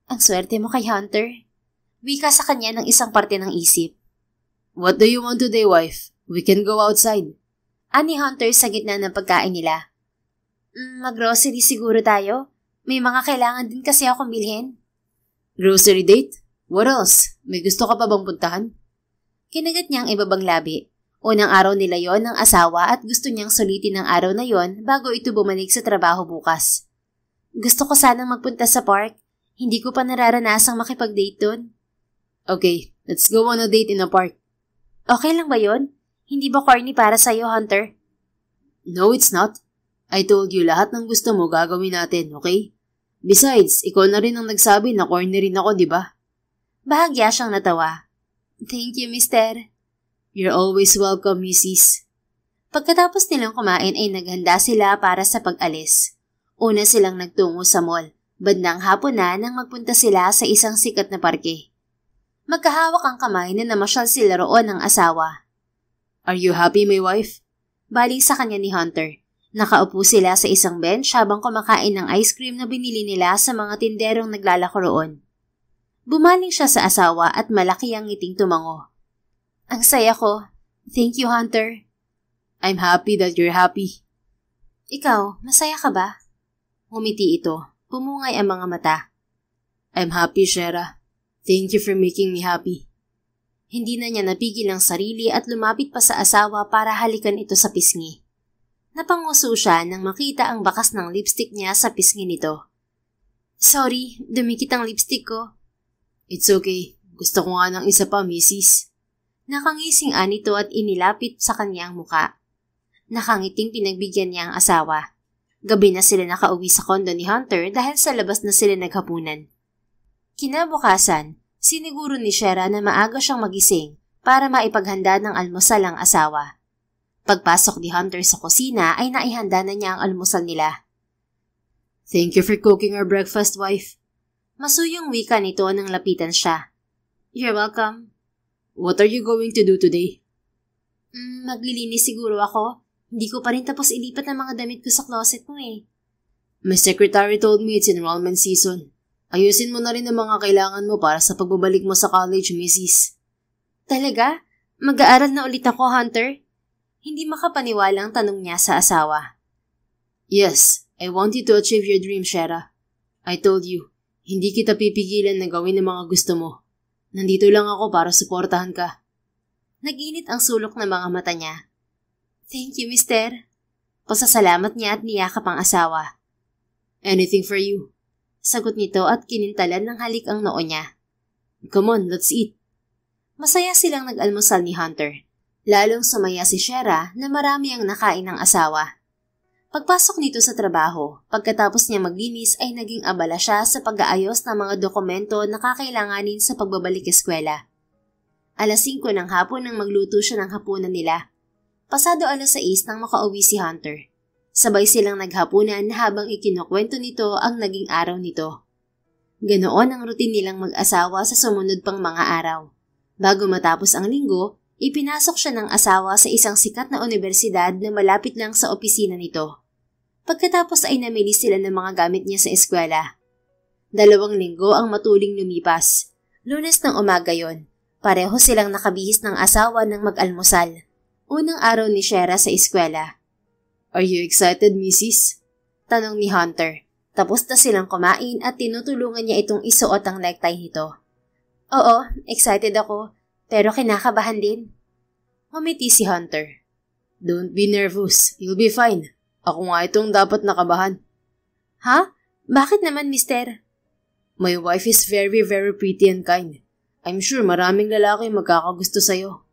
Ang swerte mo kay Hunter. Wika sa kanya ng isang parte ng isip. What do you want today, wife? We can go outside. Ani Hunter sa gitna ng pagkain nila. Mag-grocery siguro tayo? May mga kailangan din kasi akong bilhin. Grocery date? What else? May gusto ka pa bang puntahan? Kinagat niyang ibabang labi. Unang araw nila yon ng asawa at gusto niyang sulitin ang araw na yon bago ito bumalik sa trabaho bukas. Gusto ko sanang magpunta sa park. Hindi ko pa nararanasang makipag-date doon. Okay, let's go on a date in a park. Okay lang ba yon? Hindi ba corny para sa'yo, Hunter? No, it's not. I told you lahat ng gusto mo gagawin natin, okay? Besides, ikaw na rin ang nagsabi na corny rin ako, di ba? Bahagya siyang natawa. Thank you, mister. You're always welcome, Mrs. Pagkatapos nilang kumain ay naghanda sila para sa pag-alis. Una silang nagtungo sa mall. Bandang hapon na nang magpunta sila sa isang sikat na parke. Magkahawak ang kamay na namasyal sila roon ng asawa. Are you happy, my wife? Baling sa kanya ni Hunter. Nakaupo sila sa isang bench habang kumakain ng ice cream na binili nila sa mga tinderong naglalako roon. Bumaling siya sa asawa at malaki ang ngiting tumango. Ang saya ko. Thank you, Hunter. I'm happy that you're happy. Ikaw, masaya ka ba? Ngumiti ito. Pumungay ang mga mata. I'm happy, Shera. Thank you for making me happy. Hindi na niya napigil ang sarili at lumapit pa sa asawa para halikan ito sa pisngi. Napanguso siya nang makita ang bakas ng lipstick niya sa pisngi nito. Sorry, dumikit ang lipstick ko. It's okay. Gusto ko nga ng isa pa, Mrs. Nakangising nito at inilapit sa kanya ang muka. Nakangiting pinagbigyan niya ang asawa. Gabi na sila nakauwi sa kondo ni Hunter dahil sa labas na sila naghapunan. Kinabukasan, siniguro ni Shera na maaga siyang magising para maipaghanda ng almusal ang asawa. Pagpasok ni Hunter sa kusina ay naihanda na niya ang almusal nila. Thank you for cooking our breakfast, wife. Masuyong wika nito nang lapitan siya. You're welcome. What are you going to do today? Maglilinis siguro ako. Hindi ko pa rin tapos ilipat ang mga damit ko sa closet mo eh. My secretary told me it's enrollment season. Ayusin mo na rin ang mga kailangan mo para sa pagbabalik mo sa college, Mrs. Talaga? Mag-aaral na ulit ako, Hunter? Hindi makapaniwalang tanong niya sa asawa. Yes, I want you to achieve your dream, Shera. I told you, hindi kita pipigilan na gawin ang mga gusto mo. Nandito lang ako para suportahan ka. Nag-init ang sulok ng mga mata niya. Thank you, mister. Pasasalamat niya at niyakap ang asawa. Anything for you. Sagot nito at kinintalan ng halik ang noo niya. Come on, let's eat. Masaya silang nag-almusal ni Hunter. Lalong sumaya si Shera na marami ang nakain ng asawa. Pagpasok nito sa trabaho, pagkatapos niya maglinis ay naging abala siya sa pag-aayos ng mga dokumento na kakailanganin sa pagbabalik eskwela. 5:00 ng hapon nang magluto siya ng hapunan nila. Pasado 6:00 nang makauwi si Hunter. Sabay silang naghapunan habang ikinukwento nito ang naging araw nito. Ganoon ang routine nilang mag-asawa sa sumunod pang mga araw. Bago matapos ang linggo, ipinasok siya ng asawa sa isang sikat na universidad na malapit lang sa opisina nito. Pagkatapos ay namili sila ng mga gamit niya sa eskwela. 2 linggo ang matuling lumipas. Lunes ng umaga yon. Pareho silang nakabihis ng asawa ng mag-almusal. Unang araw ni Shera sa eskwela. Are you excited, Mrs.? Tanong ni Hunter. Tapos na silang kumain at tinutulungan niya itong isuot ang necktie nito. Oo, excited ako, pero kinakabahan din. Ngumiti si Hunter. Don't be nervous, you'll be fine. Ako nga itong dapat nakabahan. Ha? Bakit naman, mister? My wife is very, very pretty and kind. I'm sure maraming lalaki magkakagusto sa'yo.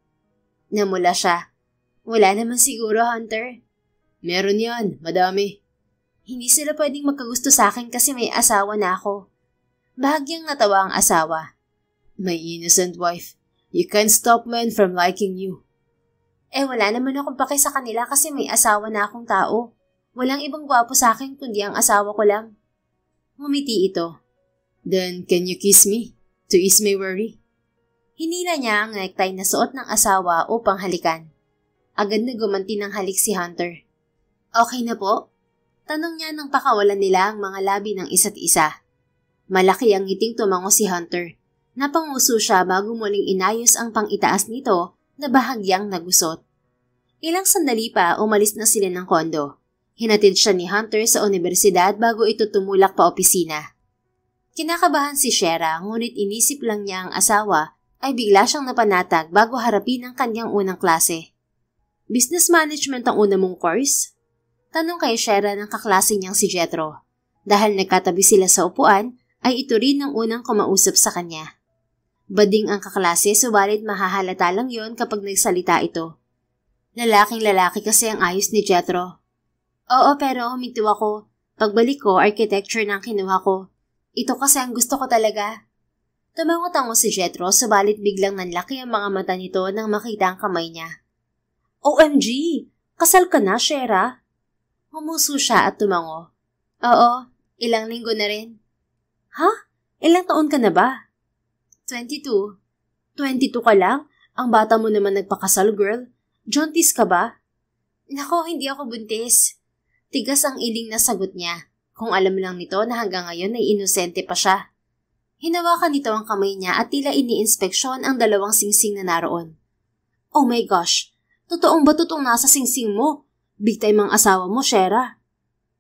Namula siya. Wala naman siguro, Hunter. Meron yan, madami. Hindi sila pwedeng magkagusto sa akin kasi may asawa na ako. Bahagyang natawa ang asawa. My innocent wife, you can't stop men from liking you. Wala naman akong pake sa kanila kasi may asawa na akong tao. Walang ibang gwapo sa akin kundi ang asawa ko lang. Ngumiti ito. Then, can you kiss me? To ease my worry? Hinila niya ang necktie na suot ng asawa upang halikan. Agad na gumanti ng halik si Hunter. Okay na po? Tanong niya nang pakawalan nila ang mga labi ng isa't isa. Malaki ang ngiting tumango si Hunter. Napanguso siya bago muling inayos ang pang-itaas nito na bahagyang nagusot. Ilang sandali pa umalis na sila ng kondo. Hinatid siya ni Hunter sa universidad bago ito tumulak pa opisina. Kinakabahan si Shera ngunit inisip lang niya ang asawa ay bigla siyang napanatag bago harapin ang kanyang unang klase. Business management ang una mong course? Tanong kay Shera ng kaklase niyang si Jethro. Dahil nagkatabi sila sa upuan, ay ito rin ang unang kumausap sa kanya. Bading ang kaklase subalit mahahalata lang yon kapag nagsalita ito. Lalaking-lalaki kasi ang ayos ni Jethro. Oo, pero huminto ako. Pagbalik ko, architecture na ang kinuha ko. Ito kasi ang gusto ko talaga. Tumango-tango si Jethro subalit biglang nanlaki ang mga mata nito nang makita ang kamay niya. OMG! Kasal ka na, Shera? Humuso siya at tumango. Oo, ilang linggo na rin. Ha? Ilang taon ka na ba? 22. 22 ka lang? Ang bata mo naman nagpakasal, girl. Jaunties ka ba? Nako, hindi ako buntis. Tigas ang iling na sagot niya. Kung alam lang nito na hanggang ngayon ay inosente pa siya. Hinawakan nito ang kamay niya at tila iniinspeksyon ang 2 singsing na naroon. Oh my gosh! Totoong ba totoong nasa singsing mo? Big time ang asawa mo, Shera.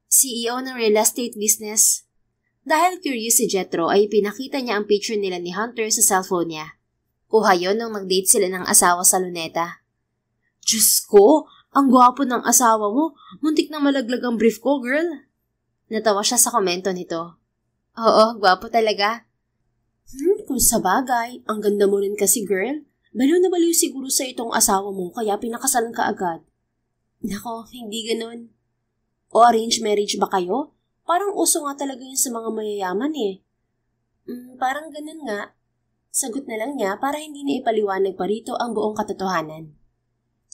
CEO ng real estate business. Dahil curious si Jethro ay pinakita niya ang picture nila ni Hunter sa cellphone niya. Kuha yon nung mag-date sila ng asawa sa luneta. Diyos ko! Ang gwapo ng asawa mo! Muntik na malaglag ang brief ko, girl! Natawa siya sa komento nito. Oo, gwapo talaga. Kung sa bagay, ang ganda mo rin kasi, girl. Baliw na baliw siguro sa itong asawa mo kaya pinakasalan ka agad. Nako, hindi ganun. O arranged marriage ba kayo? Parang uso nga talaga yun sa mga mayayaman eh. Parang ganun nga. Sagot na lang niya para hindi na ipaliwanag pa rito ang buong katotohanan.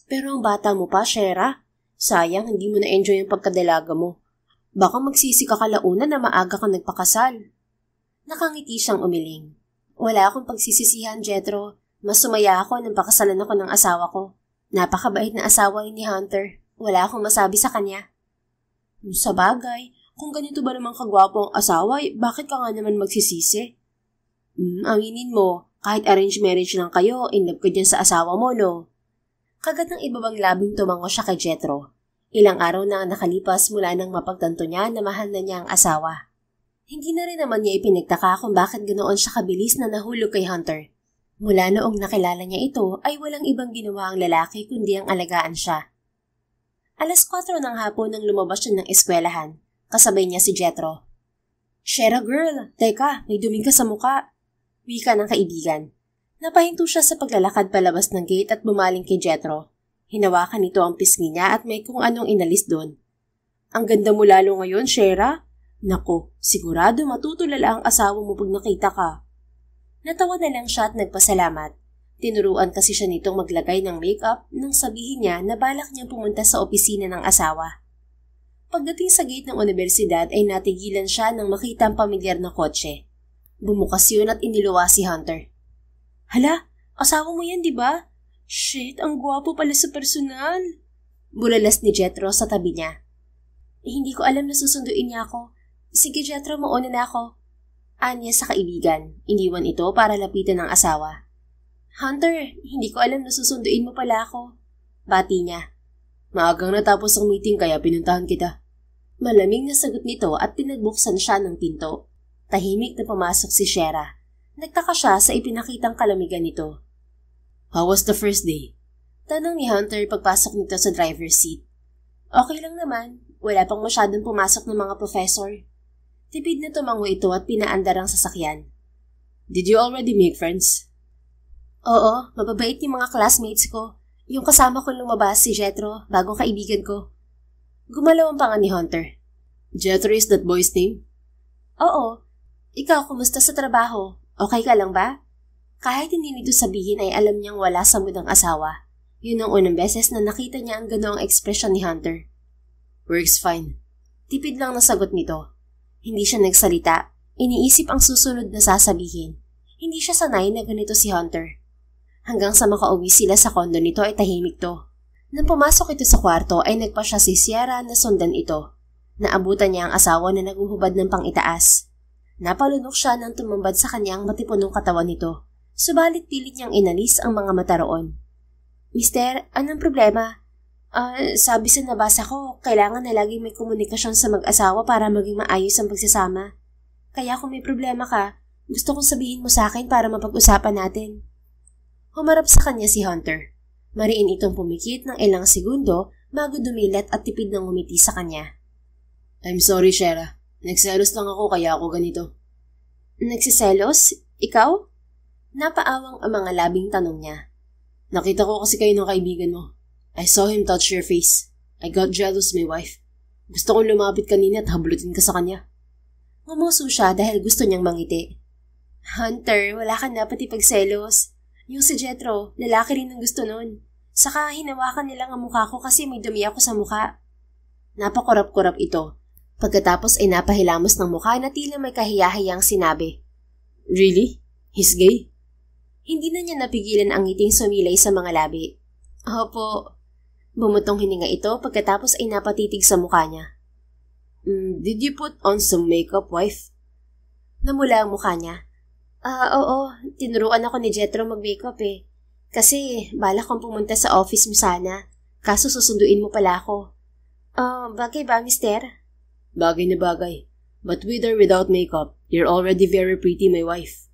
Pero ang bata mo pa, Shera. Sayang, hindi mo na-enjoy ang pagkadalaga mo. Baka magsisi ka kalauna na maaga kang nagpakasal. Nakangiti siyang umiling. Wala akong pagsisisihan, Jethro. Mas sumaya ako nang pakasalan ako ng asawa ko. Napakabait na asawa ni Hunter. Wala akong masabi sa kanya. Sa bagay, kung ganito ba naman kagwapo ang asawa, bakit ka nga naman magsisisi? Aminin mo, kahit arranged marriage lang kayo, in love ka dyan sa asawa mo, no? Kagat ng ibabang labing tumango siya kay Jethro. Ilang araw na nakalipas mula nang mapagtanto niya na mahal na niya ang asawa. Hindi na rin naman niya ipinagtaka kung bakit ganoon siya kabilis na nahulog kay Hunter. Mula noong nakilala niya ito ay walang ibang ginawa ang lalaki kundi ang alagaan siya. 4:00 ng hapon nang lumabas siya ng eskwelahan. Kasabay niya si Jethro. Shera girl, teka, may dumi ka sa muka. Wika ng kaibigan. Napahinto siya sa paglalakad palabas ng gate at bumaling kay Jethro. Hinawakan nito ang pisngi niya at may kung anong inalis doon. Ang ganda mo lalo ngayon, Shera. Nako, sigurado matutulala ang asawa mo pag nakita ka. Natawa na lang siya at nagpasalamat. Tinuruan kasi siya nitong maglagay ng makeup nang sabihin niya na balak niyang pumunta sa opisina ng asawa. Pagdating sa gate ng universidad ay natigilan siya nang makita ang pamilyar na kotse. Bumukas yun at iniluwa si Hunter. Hala, asawa mo yan, di ba? Shit, ang gwapo pala sa personal. Bulalas ni Jethro sa tabi niya. Hindi ko alam na susunduin niya ako. Sige Jethro, mauna na ako. Anya sa kaibigan, iniwan ito para lapitan ng asawa. Hunter, hindi ko alam na susunduin mo pala ako. Bati niya. Maagang natapos ang meeting kaya pinuntahan kita. Malamig na sagot nito at pinagbuksan siya ng pinto. Tahimik na pumasok si Shera. Nagtaka siya sa ipinakitang kalamigan nito. How was the first day? Tanong ni Hunter pagpasok nito sa driver's seat. Okay lang naman. Wala pang masyadong pumasok ng mga professor. Tipid na tumango ito at pinaandar ang sasakyan. Did you already make friends? Oo, mababait yung mga classmates ko. Yung kasama ko lumabas si Jethro, bagong kaibigan ko. Gumalaw ang panga ni Hunter. Jethro is that boy's name? Oo. Ikaw, kumusta sa trabaho? Okay ka lang ba? Kahit hindi nito sabihin ay alam niyang wala sa mood ang asawa. Yun ang unang beses na nakita niya ang ganoong ekspresyon ni Hunter. Works fine. Tipid lang na sagot nito. Hindi siya nagsalita. Iniisip ang susunod na sasabihin. Hindi siya sanay na ganito si Hunter. Hanggang sa makauwi sila sa kondo nito ay tahimik to. Nang pumasok ito sa kwarto ay nagpa siya si Sierra na sundan ito. Naabutan niya ang asawa na naguhubad ng pangitaas. Napalunok siya nang tumambad sa kanyang matipunong katawan nito. Subalit pilit niyang inalis ang mga mata roon. Mister, anong problema? Sabi sa nabasa ko, kailangan na laging may komunikasyon sa mag-asawa para maging maayos ang pagsasama. Kaya kung may problema ka, gusto kong sabihin mo sa akin para mapag-usapan natin. Humarap sa kanya si Hunter. Mariin itong pumikit ng ilang segundo bago dumilat at tipid ng ngumiti sa kanya. I'm sorry, Shera. Nagselos lang ako kaya ako ganito. Nagsiselos? Ikaw? Napaawang ang mga labing tanong niya. Nakita ko kasi kayo ng kaibigan mo. I saw him touch your face. I got jealous, my wife. Gusto kong lumapit kanina at hablutin ka sa kanya. Ngumuso siya dahil gusto niyang mangiti. Hunter, wala ka na pati pagselos. Yung si Jethro, lalaki rin ang gusto nun. Saka hinawakan nilang ang mukha ko kasi may dumi ako sa mukha. Napakurap-kurap ito. Pagkatapos ay napahilamos ng mukha na tila may kahiyahayang sinabi. Really? He's gay? Hindi na niya napigilan ang ngiting sumilay sa mga labi. Opo. Bumutong hininga ito pagkatapos ay napatitig sa mukha niya. Did you put on some makeup, wife? Namula ang mukha niya. Oo. Tinuruan ako ni Jethro mag-makeup eh. Kasi balak kong pumunta sa office mo sana. Kaso susunduin mo pala ako. Bagay ba, mister? Bagay na bagay. But with or without makeup, you're already very pretty, my wife.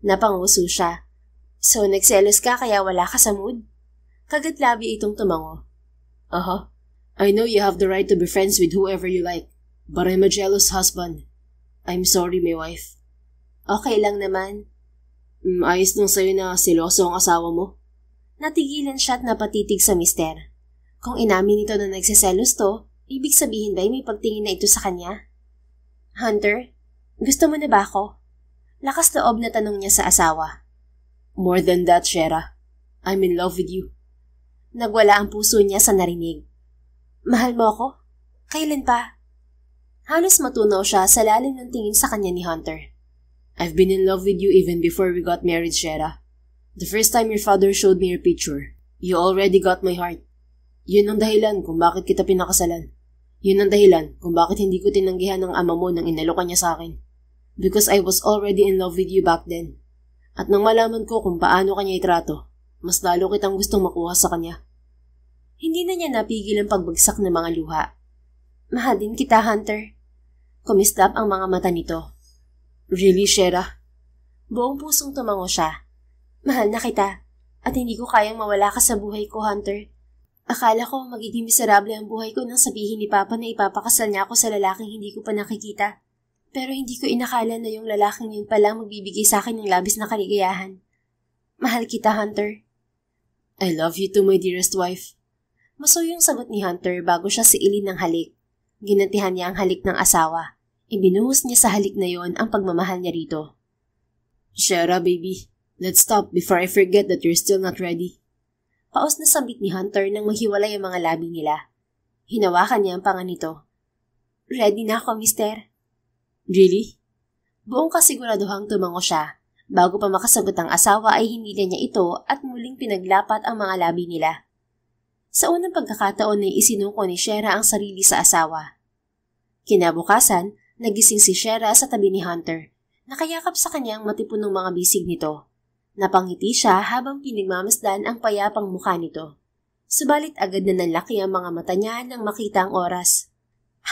Napanguso siya. So, nagselos ka kaya wala ka sa mood? Kagatlabi itong tumango. I know you have the right to be friends with whoever you like. But I'm a jealous husband. I'm sorry, my wife. Okay lang naman. Ayos lang sa'yo na seloso ang asawa mo. Natigilan siya at napatitig sa mister. Kung inamin nito na nagsiselos to, ibig sabihin ba may pagtingin na ito sa kanya? Hunter, gusto mo na ba ako? Lakas loob na tanong niya sa asawa. More than that, Shera. I'm in love with you. Nagwala ang puso niya sa narinig. Mahal mo ako? Kailan pa? Halos matunaw siya sa lalim ng tingin sa kanya ni Hunter. I've been in love with you even before we got married, Shera. The first time your father showed me your picture, you already got my heart. Yun ang dahilan kung bakit kita pinakasalan. Yun ang dahilan kung bakit hindi ko tinanggihan ng ama mo nang inalokan niya sa akin. Because I was already in love with you back then. At nang malaman ko kung paano kanya itrato, mas lalo kitang gustong makuha sa kanya. Hindi na niya napigil ang pagbagsak ng mga luha. Mahal din kita, Hunter. Kumislap ang mga mata nito. Really, Shera? Buong pusong tumango siya. Mahal na kita, at hindi ko kayang mawala ka sa buhay ko, Hunter. Akala ko magiging miserable ang buhay ko nang sabihin ni Papa na ipapakasal niya ako sa lalaking hindi ko pa nakikita. Pero hindi ko inakala na yung lalaking yun palang magbibigay sa akin ng labis na kaligayahan. Mahal kita, Hunter. I love you too, my dearest wife. Maso yung sagot ni Hunter bago siya siilin ng halik. Ginantihan niya ang halik ng asawa. Ibinuhos niya sa halik na yon ang pagmamahal niya rito. Shara, baby. Let's stop before I forget that you're still not ready. Paos na sambit ni Hunter nang maghiwalay ang mga labi nila. Hinawakan niya ang panga nito. Ready na ako, mister. Really? Buong kasiguraduhang tumango siya. Bago pa makasagot ang asawa ay hinila niya ito at muling pinaglapat ang mga labi nila. Sa unang pagkakataon ay isinuko ni Shara ang sarili sa asawa. Kinabukasan, nagising si Shara sa tabi ni Hunter. Nakayakap sa kanyang matipunong mga bisig nito. Napangiti siya habang pinagmamasdan ang payapang mukha nito. Subalit agad na nanlaki ang mga mata niya nang makita ang oras.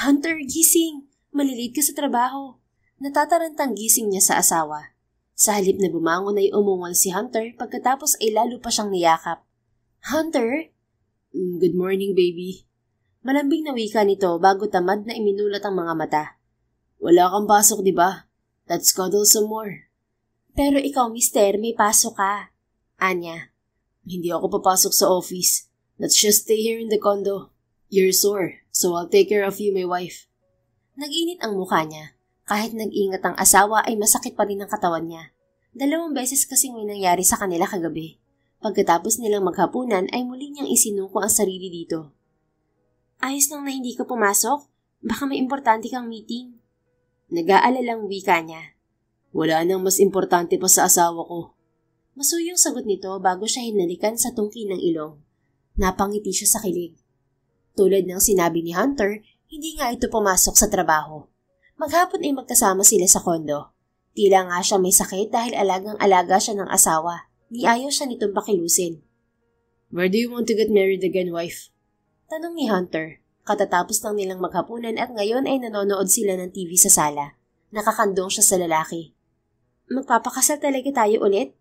Hunter, gising! Malilate ka sa trabaho. Natatarantang gising niya sa asawa. Sa halip na bumangon ay umungon si Hunter pagkatapos ay lalo pa siyang niyakap. Hunter? Good morning, baby. Malambing na wika nito bago tamad na iminulat ang mga mata. Wala kang pasok, di ba? Let's cuddle some more. Pero ikaw, mister, may pasok ka. Anya. Hindi ako papasok sa office. Let's just stay here in the condo. You're sore, so I'll take care of you, my wife. Nag-init ang mukha niya. Kahit nag-ingat ang asawa ay masakit pa rin ang katawan niya. 2 beses kasing may nangyari sa kanila kagabi. Pagkatapos nilang maghapunan ay muli niyang isinuko ang sarili dito. Ayos lang na hindi ka pumasok? Baka may importante kang meeting. Nag-aalalang wika niya. Wala nang mas importante pa sa asawa ko. Masuyong sagot nito bago siya hinalikan sa tungki ng ilong. Napangiti siya sa kilig. Tulad ng sinabi ni Hunter, hindi nga ito pumasok sa trabaho. Maghapon ay magkasama sila sa kondo. Tila nga siya may sakit dahil alagang-alaga siya ng asawa. Ni ayaw siya nitong pakilusin. Where do you want to get married again, wife? Tanong ni Hunter. Katatapos lang nilang maghapunan at ngayon ay nanonood sila ng TV sa sala. Nakakandong siya sa lalaki. Magpapakasal talaga tayo ulit?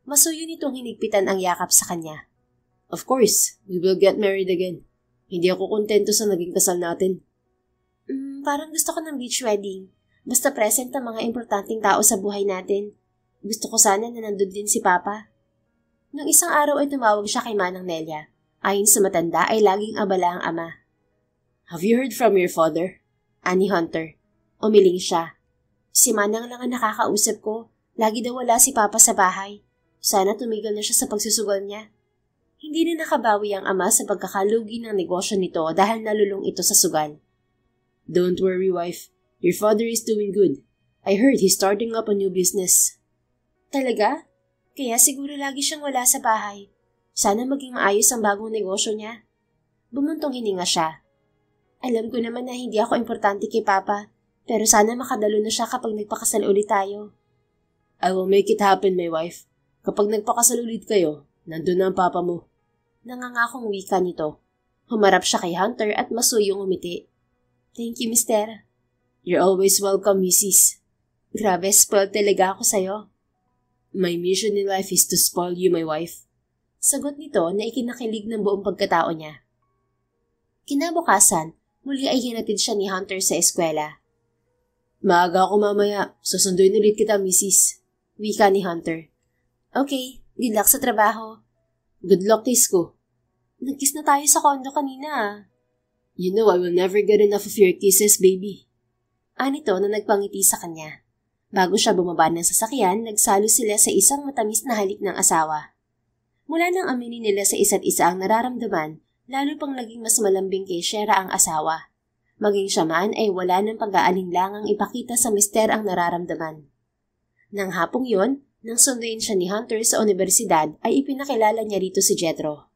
Masuyo nitong hinigpitan ang yakap sa kanya. Of course, we will get married again. Hindi ako kontento sa naging kasal natin. Parang gusto ko ng beach wedding. Basta present ang mga importanteng tao sa buhay natin. Gusto ko sana na nandun din si Papa. Nung isang araw ay tumawag siya kay Manang Nelia. Ayon sa matanda ay laging abala ang ama. Have you heard from your father? Ani Hunter. Umiling siya. Si Manang lang ang nakakausap ko. Lagi daw wala si Papa sa bahay. Sana tumigil na siya sa pagsusugal niya. Hindi na nakabawi ang ama sa pagkakalugi ng negosyo nito dahil nalulong ito sa sugal. Don't worry, wife. Your father is doing good. I heard he's starting up a new business. Talaga? Kaya siguro lagi siyang wala sa bahay. Sana maging maayos ang bagong negosyo niya. Bumuntong hininga siya. Alam ko naman na hindi ako importante kay Papa, pero sana makadalo na siya kapag nagpakasal ulit tayo. I will make it happen, my wife. Kapag nagpakasal ulit kayo, nandun na ang papa mo. Nangangakong wika nito. Humarap siya kay Hunter at masuyong umiti. Thank you, mister. You're always welcome, Mrs. Grabe, spoiled talaga ako sa'yo. My mission in life is to spoil you, my wife. Sagot nito na ikinakilig ng buong pagkatao niya. Kinabukasan, muli ay hinatid siya ni Hunter sa eskwela. Maaga ako mamaya. Susunduin ulit kita, Mrs. Wika ni Hunter. Okay, good luck sa trabaho. Good luck, kiss ko. Nag-kiss na tayo sa kondo kanina ah. You know I will never get enough of your kisses, baby. Anito na nagpangiti sa kanya. Bago siya bumaba ng sasakyan, nagsalo sila sa isang matamis na halik ng asawa. Mula nang aminin nila sa isa't isa ang nararamdaman, lalo pang naging mas malambing kay Shara ang asawa. Maging siya man ay wala ng pag-aalinlangang ipakita sa mister ang nararamdaman. Nang hapong yon, nang sunduin siya ni Hunter sa universidad ay ipinakilala niya rito si Jethro.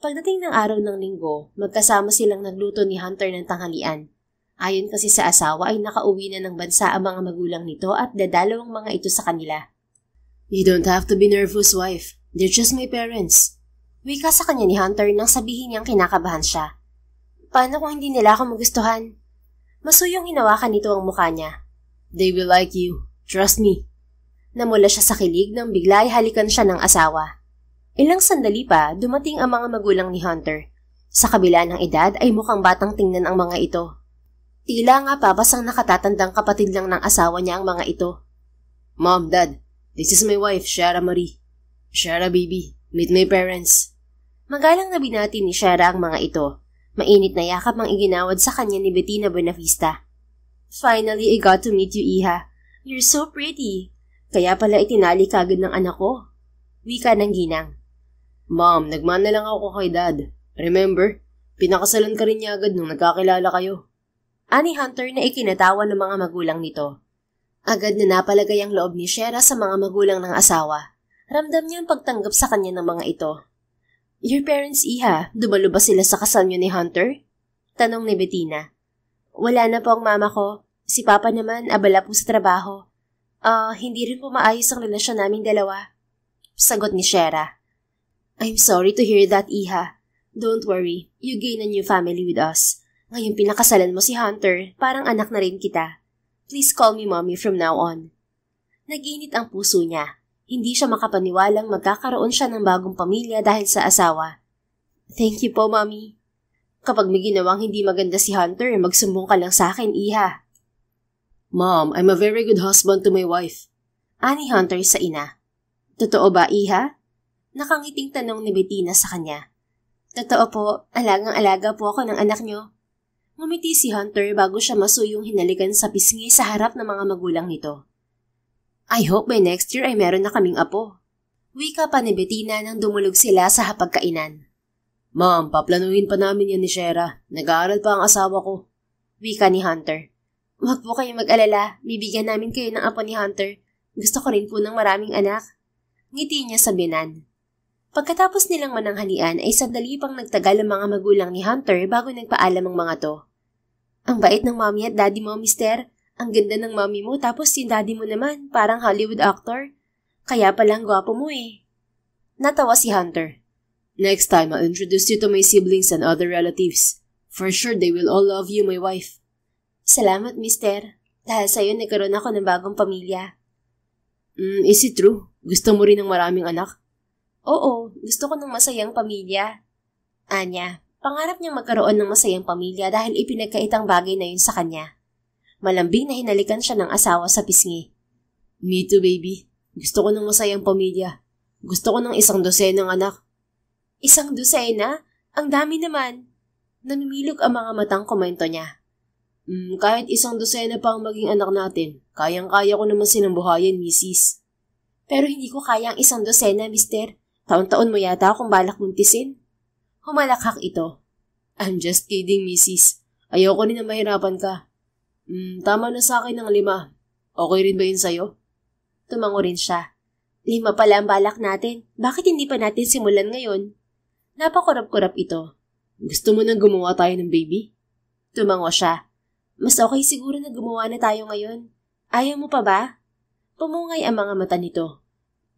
Pagdating ng araw ng linggo, magkasama silang nagluto ni Hunter ng tanghalian. Ayon kasi sa asawa ay nakauwi na ng bansa ang mga magulang nito at dadalaw ang mga ito sa kanila. You don't have to be nervous, wife. They're just my parents. Wika sa kanya ni Hunter nang sabihin niyang kinakabahan siya. Paano kung hindi nila ako magustuhan? Masuyong hinawakan nito ang mukha niya. They will like you. Trust me. Namula siya sa kilig nang bigla ay halikan siya ng asawa. Ilang sandali pa, dumating ang mga magulang ni Hunter. Sa kabila ng edad ay mukhang batang tingnan ang mga ito. Tila nga papasang nakatatandang kapatid lang ng asawa niya ang mga ito. Mom, Dad, this is my wife, Shara Marie. Shara, baby, meet my parents. Magalang na binati ni Shara ang mga ito. Mainit na yakap ang iginawad sa kanya ni Bettina Buenavista. Finally, I got to meet you, Iha. You're so pretty. Kaya pala itinali kagad ng anak ko. Wika ng ginang. Mom, nagmana lang ako kay Dad. Remember, pinakasalan ka rin niya agad nung nagkakilala kayo. Ani Hunter na ikinatawa ng mga magulang nito. Agad na napalagay ang loob ni Shera sa mga magulang ng asawa. Ramdam niya ang pagtanggap sa kanya ng mga ito. Your parents, Iha, dumalo ba sila sa kasal niyo ni Hunter? Tanong ni Bettina. Wala na po ang mama ko. Si Papa naman, abala po sa trabaho. Hindi rin po maayos ang relasyon naming dalawa. Sagot ni Shera. I'm sorry to hear that, Iha. Don't worry, you gain a new family with us. Ngayon pinakasalan mo si Hunter, parang anak na rin kita. Please call me mommy from now on. Nag-init ang puso niya. Hindi siya makapaniwalang magkakaroon siya ng bagong pamilya dahil sa asawa. Thank you po, mommy. Kapag may ginawang hindi maganda si Hunter, magsumbong ka lang sa akin, Iha. Mom, I'm a very good husband to my wife. Ani Hunter sa ina. Totoo ba, Iha? Nakangiting tanong ni Bettina sa kanya. Totoo po, alagang-alaga po ako ng anak niyo. Ngumiti si Hunter bago siya masuyong hinalikan sa pisngi sa harap ng mga magulang nito. I hope by next year ay meron na kaming apo. Wika pa ni Bettina nang dumulog sila sa hapagkainan. Mom, paplanuhin pa namin yan ni Shera. Nag-aaral pa ang asawa ko. Wika ni Hunter. Huwag po kayong mag-alala, bibigyan namin kayo ng apo ni Hunter. Gusto ko rin po ng maraming anak. Ngiti niya sa binan. Pagkatapos nilang mananghalian ay sandali pang nagtagal ang mga magulang ni Hunter bago nagpaalam ang mga to. Ang bait ng mommy at daddy mo, mister. Ang ganda ng mommy mo tapos yung daddy mo naman, parang Hollywood actor. Kaya palang gwapo mo eh. Natawa si Hunter. Next time, I'll introduce you to my siblings and other relatives. For sure, they will all love you, my wife. Salamat, mister. Dahil sa'yo nagkaroon ako ng bagong pamilya. Is it true? Gusto mo rin ng maraming anak? Oo, gusto ko ng masayang pamilya. Anya, pangarap niyang magkaroon ng masayang pamilya dahil ipinagkaitang bagay na yun sa kanya. Malambing na hinalikan siya ng asawa sa pisngi. Me too, baby. Gusto ko ng masayang pamilya. Gusto ko ng 100 anak. 100? Ang dami naman. Namimilog ang mga matang komento niya. Kahit 100 pa ang maging anak natin, kayang-kaya ko naman sinambuhayan, misis. Pero hindi ko kaya ang 100, mister. Taon-taon mo yata akong balak buntisin. Humalakhak ito. I'm just kidding, misis. Ayoko rin na mahirapan ka. Tama na sa akin ng 5. Okay rin ba yun sa'yo? Tumango rin siya. 5 pala ang balak natin. Bakit hindi pa natin simulan ngayon? Napakurap-kurap ito. Gusto mo nang gumawa tayo ng baby? Tumango siya. Mas okay siguro na gumawa na tayo ngayon. Ayaw mo pa ba? Pumungay ang mga mata nito.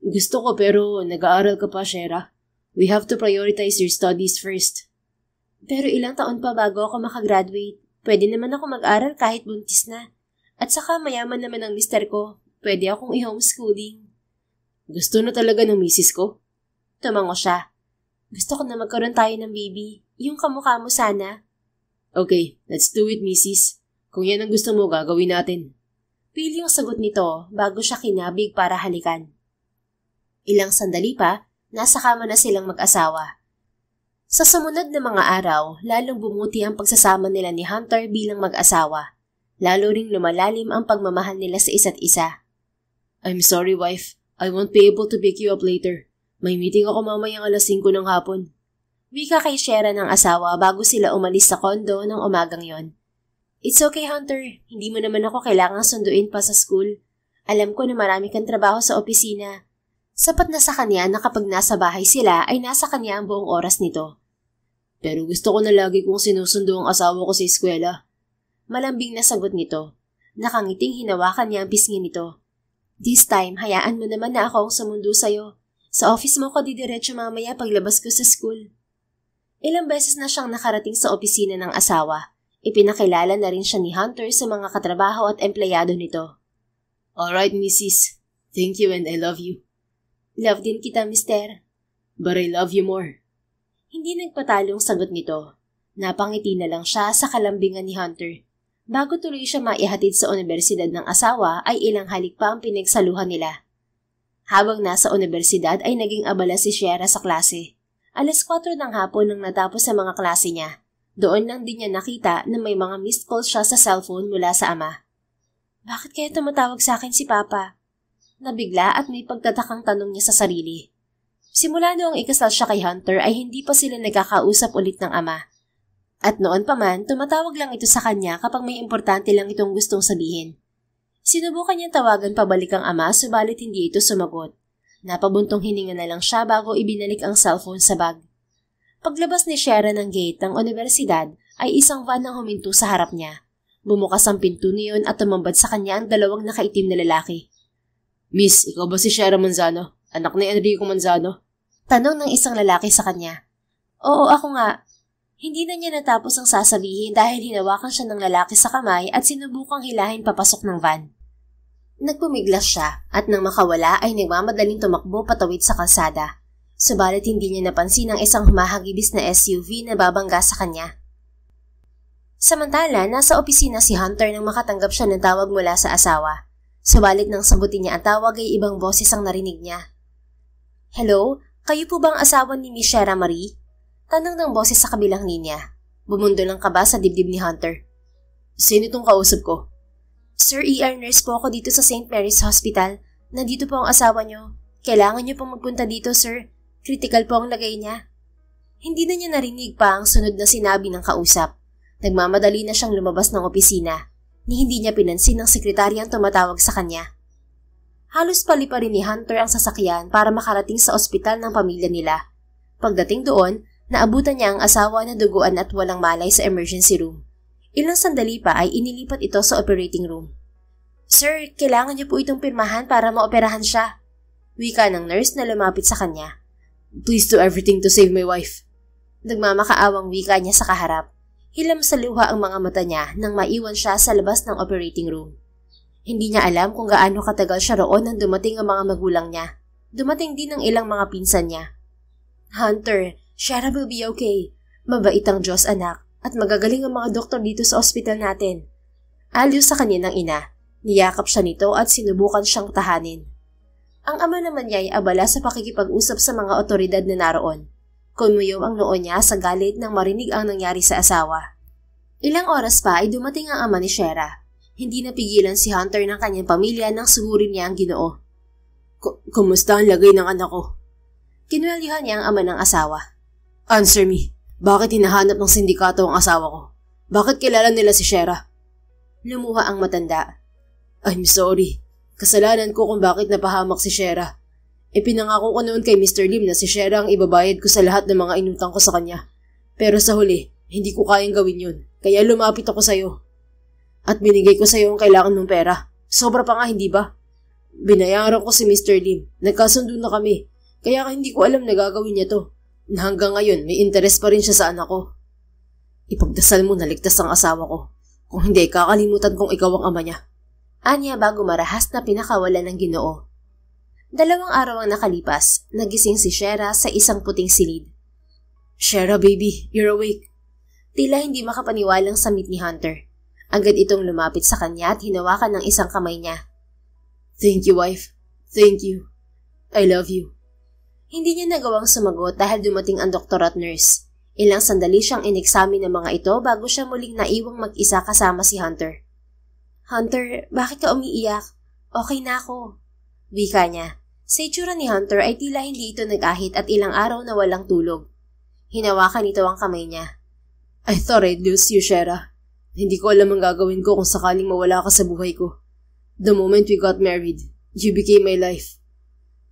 Gusto ko pero nag-aaral ka pa, Shera. We have to prioritize your studies first. Pero ilang taon pa bago ako makagraduate. Pwede naman ako mag-aral kahit buntis na. At saka mayaman naman ang mister ko. Pwede akong i-homeschooling. Gusto na talaga ng misis ko? Tumango siya. Gusto ko na magkaroon tayo ng baby. Yung kamukha mo sana. Okay, let's do it, misis. Kung yan ang gusto mo, gagawin natin. Pili yung sagot nito bago siya kinabig para halikan. Ilang sandali pa, nasa kama na silang mag-asawa. Sa sumunod na mga araw, lalong bumuti ang pagsasama nila ni Hunter bilang mag-asawa. Lalo ring lumalalim ang pagmamahal nila sa isa't isa. I'm sorry, wife. I won't be able to pick you up later. May meeting ako mamayang 5:00 ng hapon. Wika kay Shera ng asawa bago sila umalis sa kondo ng umagang yon. It's okay, Hunter. Hindi mo naman ako kailangang sunduin pa sa school. Alam ko na marami kang trabaho sa opisina. Sapat na sa kanya na kapag nasa bahay sila ay nasa kanya ang buong oras nito. Pero gusto ko na lagi kong sinusundo ang asawa ko sa eskwela. Malambing na sagot nito. Nakangiting hinawakan niya ang pisngi nito. This time, hayaan mo naman na ako ang sumundo sa'yo. Sa office mo ko didiretso mamaya paglabas ko sa school. Ilang beses na siyang nakarating sa opisina ng asawa. Ipinakilala na rin siya ni Hunter sa mga katrabaho at empleyado nito. Alright, Mrs. Thank you and I love you. Love din kita, mister. But I love you more. Hindi nagpatalong sagot nito. Napangiti na lang siya sa kalambingan ni Hunter. Bago tuloy siya maihatid sa universidad ng asawa ay ilang halik pa ang pinagsaluhan nila. Habang nasa universidad ay naging abala si Shera sa klase. 4:00 ng hapon nang natapos sa mga klase niya. Doon lang din niya nakita na may mga missed calls siya sa cellphone mula sa ama. Bakit kaya tumatawag sa akin si Papa? Nabigla at may pagtatakang tanong niya sa sarili. Simula noong ikasal siya kay Hunter ay hindi pa sila nagkakausap ulit ng ama. At noon pa man, tumatawag lang ito sa kanya kapag may importante lang itong gustong sabihin. Sinubukan niyang tawagan pabalik ang ama subalit hindi ito sumagot. Napabuntong hininga na lang siya bago ibinalik ang cellphone sa bag. Paglabas ni Shera ng gate ng universidad ay isang van ang huminto sa harap niya. Bumukas ang pinto niyon at tumambad sa kanya ang dalawang nakaitim na lalaki. Miss, ikaw ba si Shera Manzano? Anak ni Enrico Manzano? Tanong ng isang lalaki sa kanya. Oo, ako nga. Hindi na niya natapos ang sasabihin dahil hinawakan siya ng lalaki sa kamay at sinubukang hilahin papasok ng van. Nagpumiglas siya at nang makawala ay nagmamadaling tumakbo patawid sa kalsada. Subalit hindi niya napansin ang isang humahagibis na SUV na babangga sa kanya. Samantala, nasa opisina si Hunter nang makatanggap siya ng tawag mula sa asawa. Subalit nang sagutin niya ang tawag ay ibang boses ang narinig niya. Hello? Kayo po bang asawa ni Miss Shera Marie? Tanong ng boses sa kabilang linya. Bumundo ng kaba sa dibdib ni Hunter. Sino itong kausap ko? Sir, ER nurse po ako dito sa St. Mary's Hospital. Nandito po ang asawa niyo. Kailangan niyo pong magpunta dito, sir. Critical po ang lagay niya. Hindi na niya narinig pa ang sunod na sinabi ng kausap. Nagmamadali na siyang lumabas ng opisina. Ni hindi niya pinansin ng sekretaryang tumatawag sa kanya. Halos pali pa rin ni Hunter ang sasakyan para makarating sa ospital ng pamilya nila. Pagdating doon, naabutan niya ang asawa na duguan at walang malay sa emergency room. Ilang sandali pa ay inilipat ito sa operating room. Sir, kailangan niyo po itong pirmahan para maoperahan siya. Wika ng nurse na lumapit sa kanya. Please do everything to save my wife. Nagmamakaawang wika niya sa kaharap. Hilam sa luha ang mga mata niya nang maiwan siya sa labas ng operating room. Hindi niya alam kung gaano katagal siya roon nang dumating ang mga magulang niya. Dumating din ang ilang mga pinsan niya. Hunter, Shera will be okay. Mabait ang Diyos, anak, at magagaling ang mga doktor dito sa ospital natin. Aliw sa kanya ng ina. Niyakap siya nito at sinubukan siyang tahanin. Ang ama naman niya ay abala sa pakikipag-usap sa mga otoridad na naroon. Kumuyaw ang noo niya sa galit nang marinig ang nangyari sa asawa. Ilang oras pa ay dumating ang ama ni Shera. Hindi napigilan si Hunter ng kanyang pamilya nang sugurin niya ang Ginoo. Kumusta ang lagay ng anak ko? Kinuwelyuhan niya ang ama ng asawa. Answer me. Bakit hinahanap ng sindikato ang asawa ko? Bakit kilala nila si Shera? Lumuha ang matanda. I'm sorry. Kasalanan ko kung bakit napahamak si Shera. Ipinangako ko noon kay Mr. Lim na si Shera ang ibabayad ko sa lahat ng mga inutang ko sa kanya. Pero sa huli, hindi ko kayang gawin yun. Kaya lumapit ako sa'yo. At binigay ko sa'yo ang kailangan mong pera. Sobra pa nga, hindi ba? Binayaran ko si Mr. Lim. Nagkasundo na kami. Kaya hindi ko alam na gagawin niya to. Na hanggang ngayon, may interes pa rin siya sa anak ko. Ipagdasal mo na ligtas ang asawa ko. Kung hindi, kakalimutan kong ikaw ang ama niya. Anya bago marahas na pinakawalan ng Ginoo. 2 araw ang nakalipas, nagising si Shera sa isang puting silid. Shera baby, you're awake. Tila hindi makapaniwalang samit ni Hunter. Agad itong lumapit sa kanya at hinawakan ng isang kamay niya. Thank you, wife. Thank you. I love you. Hindi niya nagawang sumagot dahil dumating ang doktor at nurse. Ilang sandali siyang ineksamin ng mga ito bago siya muling naiwang mag-isa kasama si Hunter. Hunter, bakit ka umiiyak? Okay na ako. Wika niya. Sa itsura ni Hunter ay tila hindi ito nag-ahit at ilang araw na walang tulog. Hinawakan ito ang kamay niya. I thought I'd lose you, Shera. Hindi ko alam ang gagawin ko kung sakaling mawala ka sa buhay ko. The moment we got married, you became my life.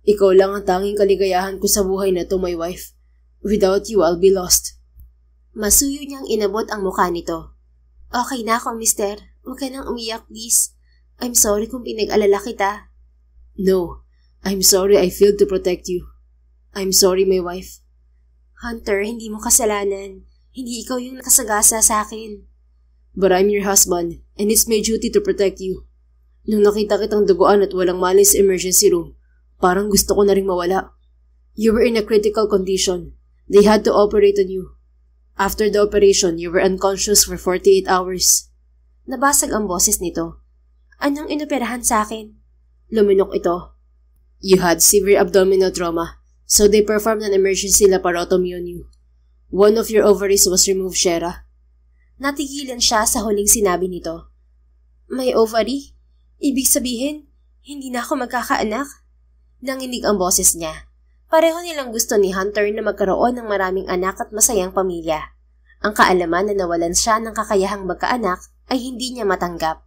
Ikaw lang ang tanging kaligayahan ko sa buhay na to, my wife. Without you, I'll be lost. Masuyo niyang inabot ang mukha nito. Okay na ako, mister. Huwag ka nang umiyak, please. I'm sorry kung pinag-alala kita. No, I'm sorry I failed to protect you. I'm sorry, my wife. Hunter, hindi mo kasalanan. Hindi ikaw yung nakasagasa sa akin. But I'm your husband, and it's my duty to protect you. Nung nakita kitang duguan at walang malay sa emergency room, parang gusto ko na rin mawala. You were in a critical condition. They had to operate on you. After the operation, you were unconscious for 48 hours. Nabasag ang boses nito. Anong inoperahan sa akin? Luminok ito. You had severe abdominal trauma, so they performed an emergency laparotomy on you. One of your ovaries was removed, Shera. Natigilan siya sa huling sinabi nito. May ovary? Ibig sabihin, hindi na ako magkakaanak? Nanginig ang boses niya. Pareho nilang gusto ni Hunter na magkaroon ng maraming anak at masayang pamilya. Ang kaalaman na nawalan siya ng kakayahang magkaanak ay hindi niya matanggap.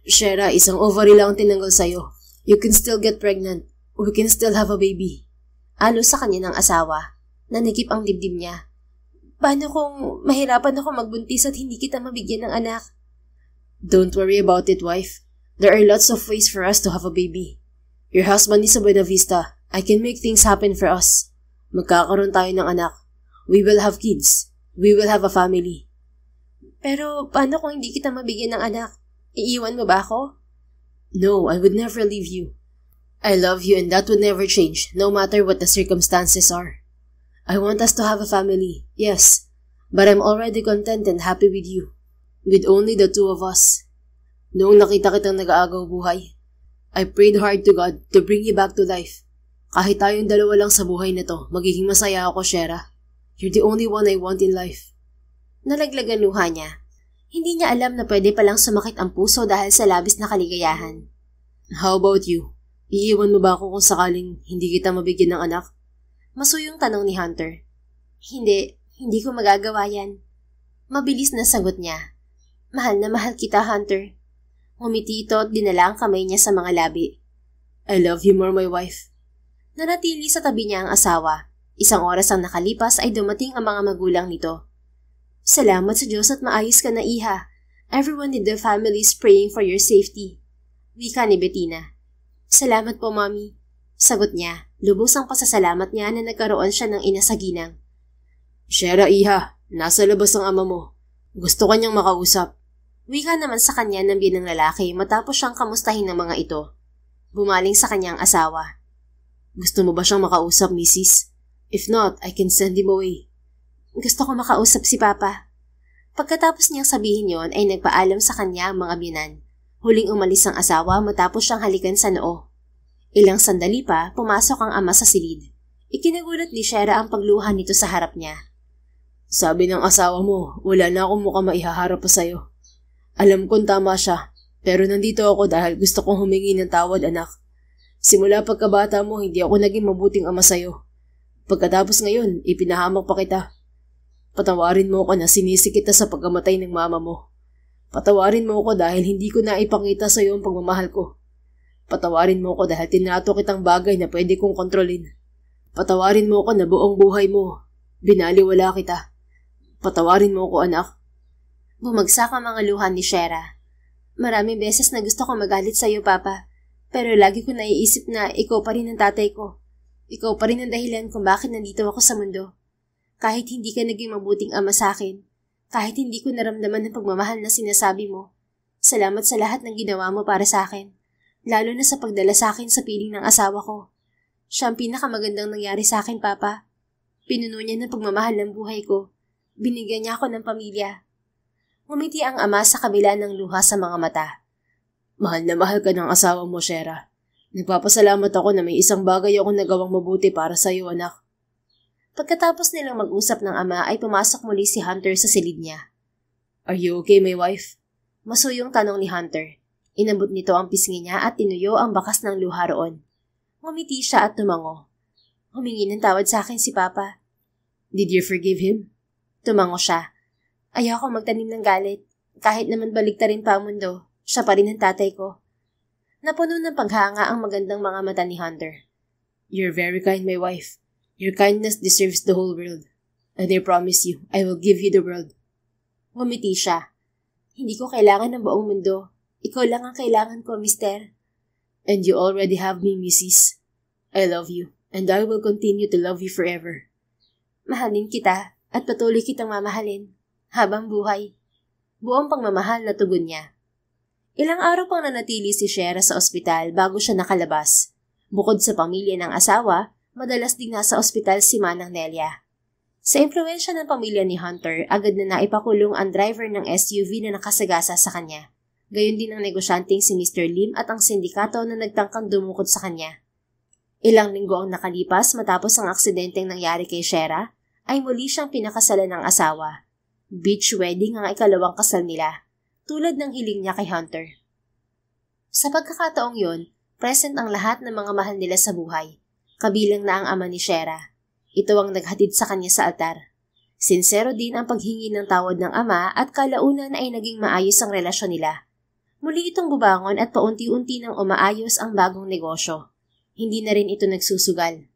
Shera, isang ovary lang ang tinanggal sa'yo. You can still get pregnant. We can still have a baby. Alo sa kanya ng asawa. Nanikip ang dibdib niya. Paano kung mahirapan ako magbuntis at hindi kita mabigyan ng anak? Don't worry about it, wife. There are lots of ways for us to have a baby. Your husband is a Buena Vista. I can make things happen for us. Magkakaroon tayo ng anak. We will have kids. We will have a family. Pero paano kung hindi kita mabigyan ng anak? Iiwan mo ba ako? No, I would never leave you. I love you and that would never change, no matter what the circumstances are. I want us to have a family, yes, but I'm already content and happy with you. With only the two of us. Noong nakita kitang nag-aagaw buhay, I prayed hard to God to bring you back to life. Kahit tayong dalawa lang sa buhay na to, magiging masaya ako, Shera. You're the only one I want in life. Nalaglagan luha niya. Hindi niya alam na pwede palang sumakit ang puso dahil sa labis na kaligayahan. How about you? Iiwan mo ba ako kung sakaling hindi kita mabigyan ng anak? Masuyong tanong ni Hunter. Hindi ko magagawa yan. Mabilis na sagot niya. Mahal na mahal kita, Hunter. Ngumiti ito at dinala ang kamay niya sa mga labi. I love you more, my wife. Nanatili sa tabi niya ang asawa. Isang oras ang nakalipas ay dumating ang mga magulang nito. Salamat sa Diyos at maayos ka na, iha. Everyone in the family is praying for your safety. Wika ni Bettina. Salamat po, Mommy. Sagot niya. Lubos ang pasasalamat niya na nagkaroon siya ng ina sa ginang. Shera, iha. Nasa labas ang ama mo. Gusto kanyang makausap. Wika naman sa kanya ng binang lalaki matapos siyang kamustahin ng mga ito. Bumaling sa kanyang asawa. Gusto mo ba siyang makausap, Mrs.? If not, I can send him away. Gusto ko makausap si Papa. Pagkatapos niyang sabihin yon ay nagpaalam sa kanya ang mga biyanan. Huling umalis ang asawa matapos siyang halikan sa noo. Ilang sandali pa, pumasok ang ama sa silid. Ikinagulat ni Shera ang pagluha nito sa harap niya. Sabi ng asawa mo, wala na akong mukhang maihaharap pa sa'yo. Alam kong tama siya, pero nandito ako dahil gusto kong humingi ng tawad, anak. Simula pagkabata mo, hindi ako naging mabuting ama sa'yo. Pagkatapos ngayon, ipinahamak pa kita. Patawarin mo ako na sinisi kita sa pagkamatay ng mama mo. Patawarin mo ako dahil hindi ko na ipakita sa iyo ang pagmamahal ko. Patawarin mo ako dahil tinato kitang bagay na pwede kong kontrolin. Patawarin mo ako na buong buhay mo. Binaliwala kita. Patawarin mo ako, anak. Bumagsak ang mga luha ni Shera. Maraming beses na gusto ko magalit sa iyo, Papa. Pero lagi ko naiisip na ikaw pa rin ang tatay ko. Ikaw pa rin ang dahilan kung bakit nandito ako sa mundo. Kahit hindi ka naging mabuting ama sa akin, kahit hindi ko naramdaman ang pagmamahal na sinasabi mo, salamat sa lahat ng ginawa mo para sa akin, lalo na sa pagdala sa akin sa piling ng asawa ko. Siya ang pinakamagandang nangyari sa akin, Papa. Pinuno niya ng pagmamahal ng buhay ko. Binigyan niya ako ng pamilya. Ngumiti ang ama sa kabila ng luha sa mga mata. Mahal na mahal ka ng asawa mo, Shera. Nagpapasalamat ako na may isang bagay akong nagawang mabuti para sa iyo, anak. Pagkatapos nilang mag-usap ng ama ay pumasok muli si Hunter sa silid niya. Are you okay, my wife? Masuyong tanong ni Hunter. Inabot nito ang pisngi niya at tinuyo ang bakas ng luha roon. Ngumiti siya at tumango. Humingi ng tawad sa akin si Papa. Did you forgive him? Tumango siya. Ayoko magtanim ng galit. Kahit naman baligtarin pa ang mundo, siya pa rin ang tatay ko. Napuno ng paghanga ang magandang mga mata ni Hunter. You're very kind, my wife. Your kindness deserves the whole world. And I promise you, I will give you the world. Ngumiti siya. Hindi ko kailangan ng buong mundo. Ikaw lang ang kailangan ko, mister. And you already have me, Mrs. I love you, and I will continue to love you forever. Mahalin kita, at patuloy kitang mamahalin. Habang buhay. Buong pagmamahal na tugon niya. Ilang araw pang nanatili si Shera sa ospital bago siya nakalabas. Bukod sa pamilya ng asawa, madalas din nasa ospital si Manang Nelia. Sa impluwensya ng pamilya ni Hunter, agad na naipakulong ang driver ng SUV na nakasagasa sa kanya. Gayon din ang negosyanteng si Mr. Lim at ang sindikato na nagtangkang dumukod sa kanya. Ilang linggo ang nakalipas matapos ang aksidenteng nangyari kay Shera, ay muli siyang pinakasalan ng asawa. Beach wedding ang ikalawang kasal nila, tulad ng hiling niya kay Hunter. Sa pagkakataong yon, present ang lahat ng mga mahal nila sa buhay, kabilang na ang ama ni Shera. Ito ang naghatid sa kanya sa altar. Sinsero din ang paghingi ng tawad ng ama at kalaunan ay naging maayos ang relasyon nila. Muli itong bubangon at paunti-unti nang umaayos ang bagong negosyo. Hindi na rin ito nagsusugal.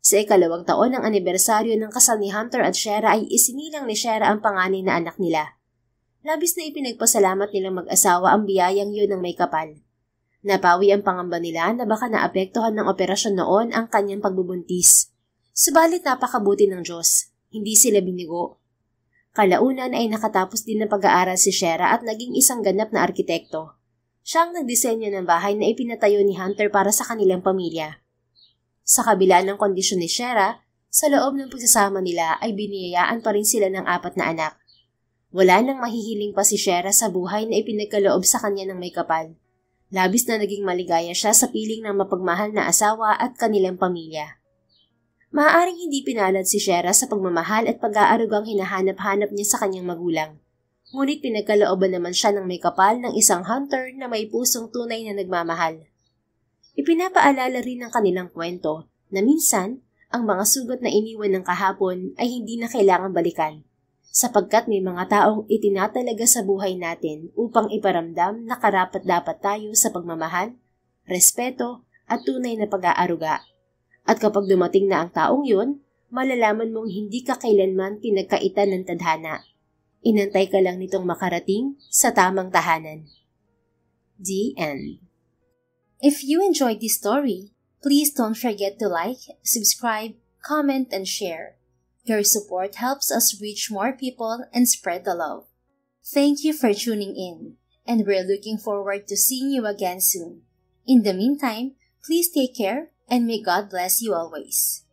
Sa ikalawang taon ng anibersaryo ng kasal ni Hunter at Shera ay isinilang ni Shera ang panganay na anak nila. Labis na ipinagpasalamat nilang mag-asawa ang biyayang yun ng may kapal. Napawi ang pangamba nila na baka naapektuhan ng operasyon noon ang kanyang pagbubuntis. Subalit napakabuti ng Diyos, hindi sila binigo. Kalaunan ay nakatapos din ng pag-aaral si Shera at naging isang ganap na arkitekto. Siya ang nagdisenyo ng bahay na ipinatayo ni Hunter para sa kanilang pamilya. Sa kabila ng kondisyon ni Shera, sa loob ng pagsasama nila ay biniyayaan pa rin sila ng 4 na anak. Wala nang mahihiling pa si Shera sa buhay na ipinagkaloob sa kanya ng may kapal. Labis na naging maligaya siya sa piling ng mapagmahal na asawa at kanilang pamilya. Maaaring hindi pinalad si Shera sa pagmamahal at pag-aarugang hinahanap-hanap niya sa kanyang magulang. Ngunit pinagkalooban naman siya ng may kapal ng isang Hunter na may pusong tunay na nagmamahal. Ipinapaalala rin ng kanilang kwento na minsan, ang mga sugat na iniwan ng kahapon ay hindi na kailangang balikan, sapagkat may mga taong itinatalaga sa buhay natin upang iparamdam na karapat-dapat tayo sa pagmamahal, respeto at tunay na pag-aaruga. At kapag dumating na ang taong yun, malalaman mong hindi ka kailanman pinagkaitan ng tadhana. Inantay ka lang nitong makarating sa tamang tahanan. The End. If you enjoyed this story, please don't forget to like, subscribe, comment, and share. Your support helps us reach more people and spread the love. Thank you for tuning in, and we're looking forward to seeing you again soon. In the meantime, please take care and may God bless you always.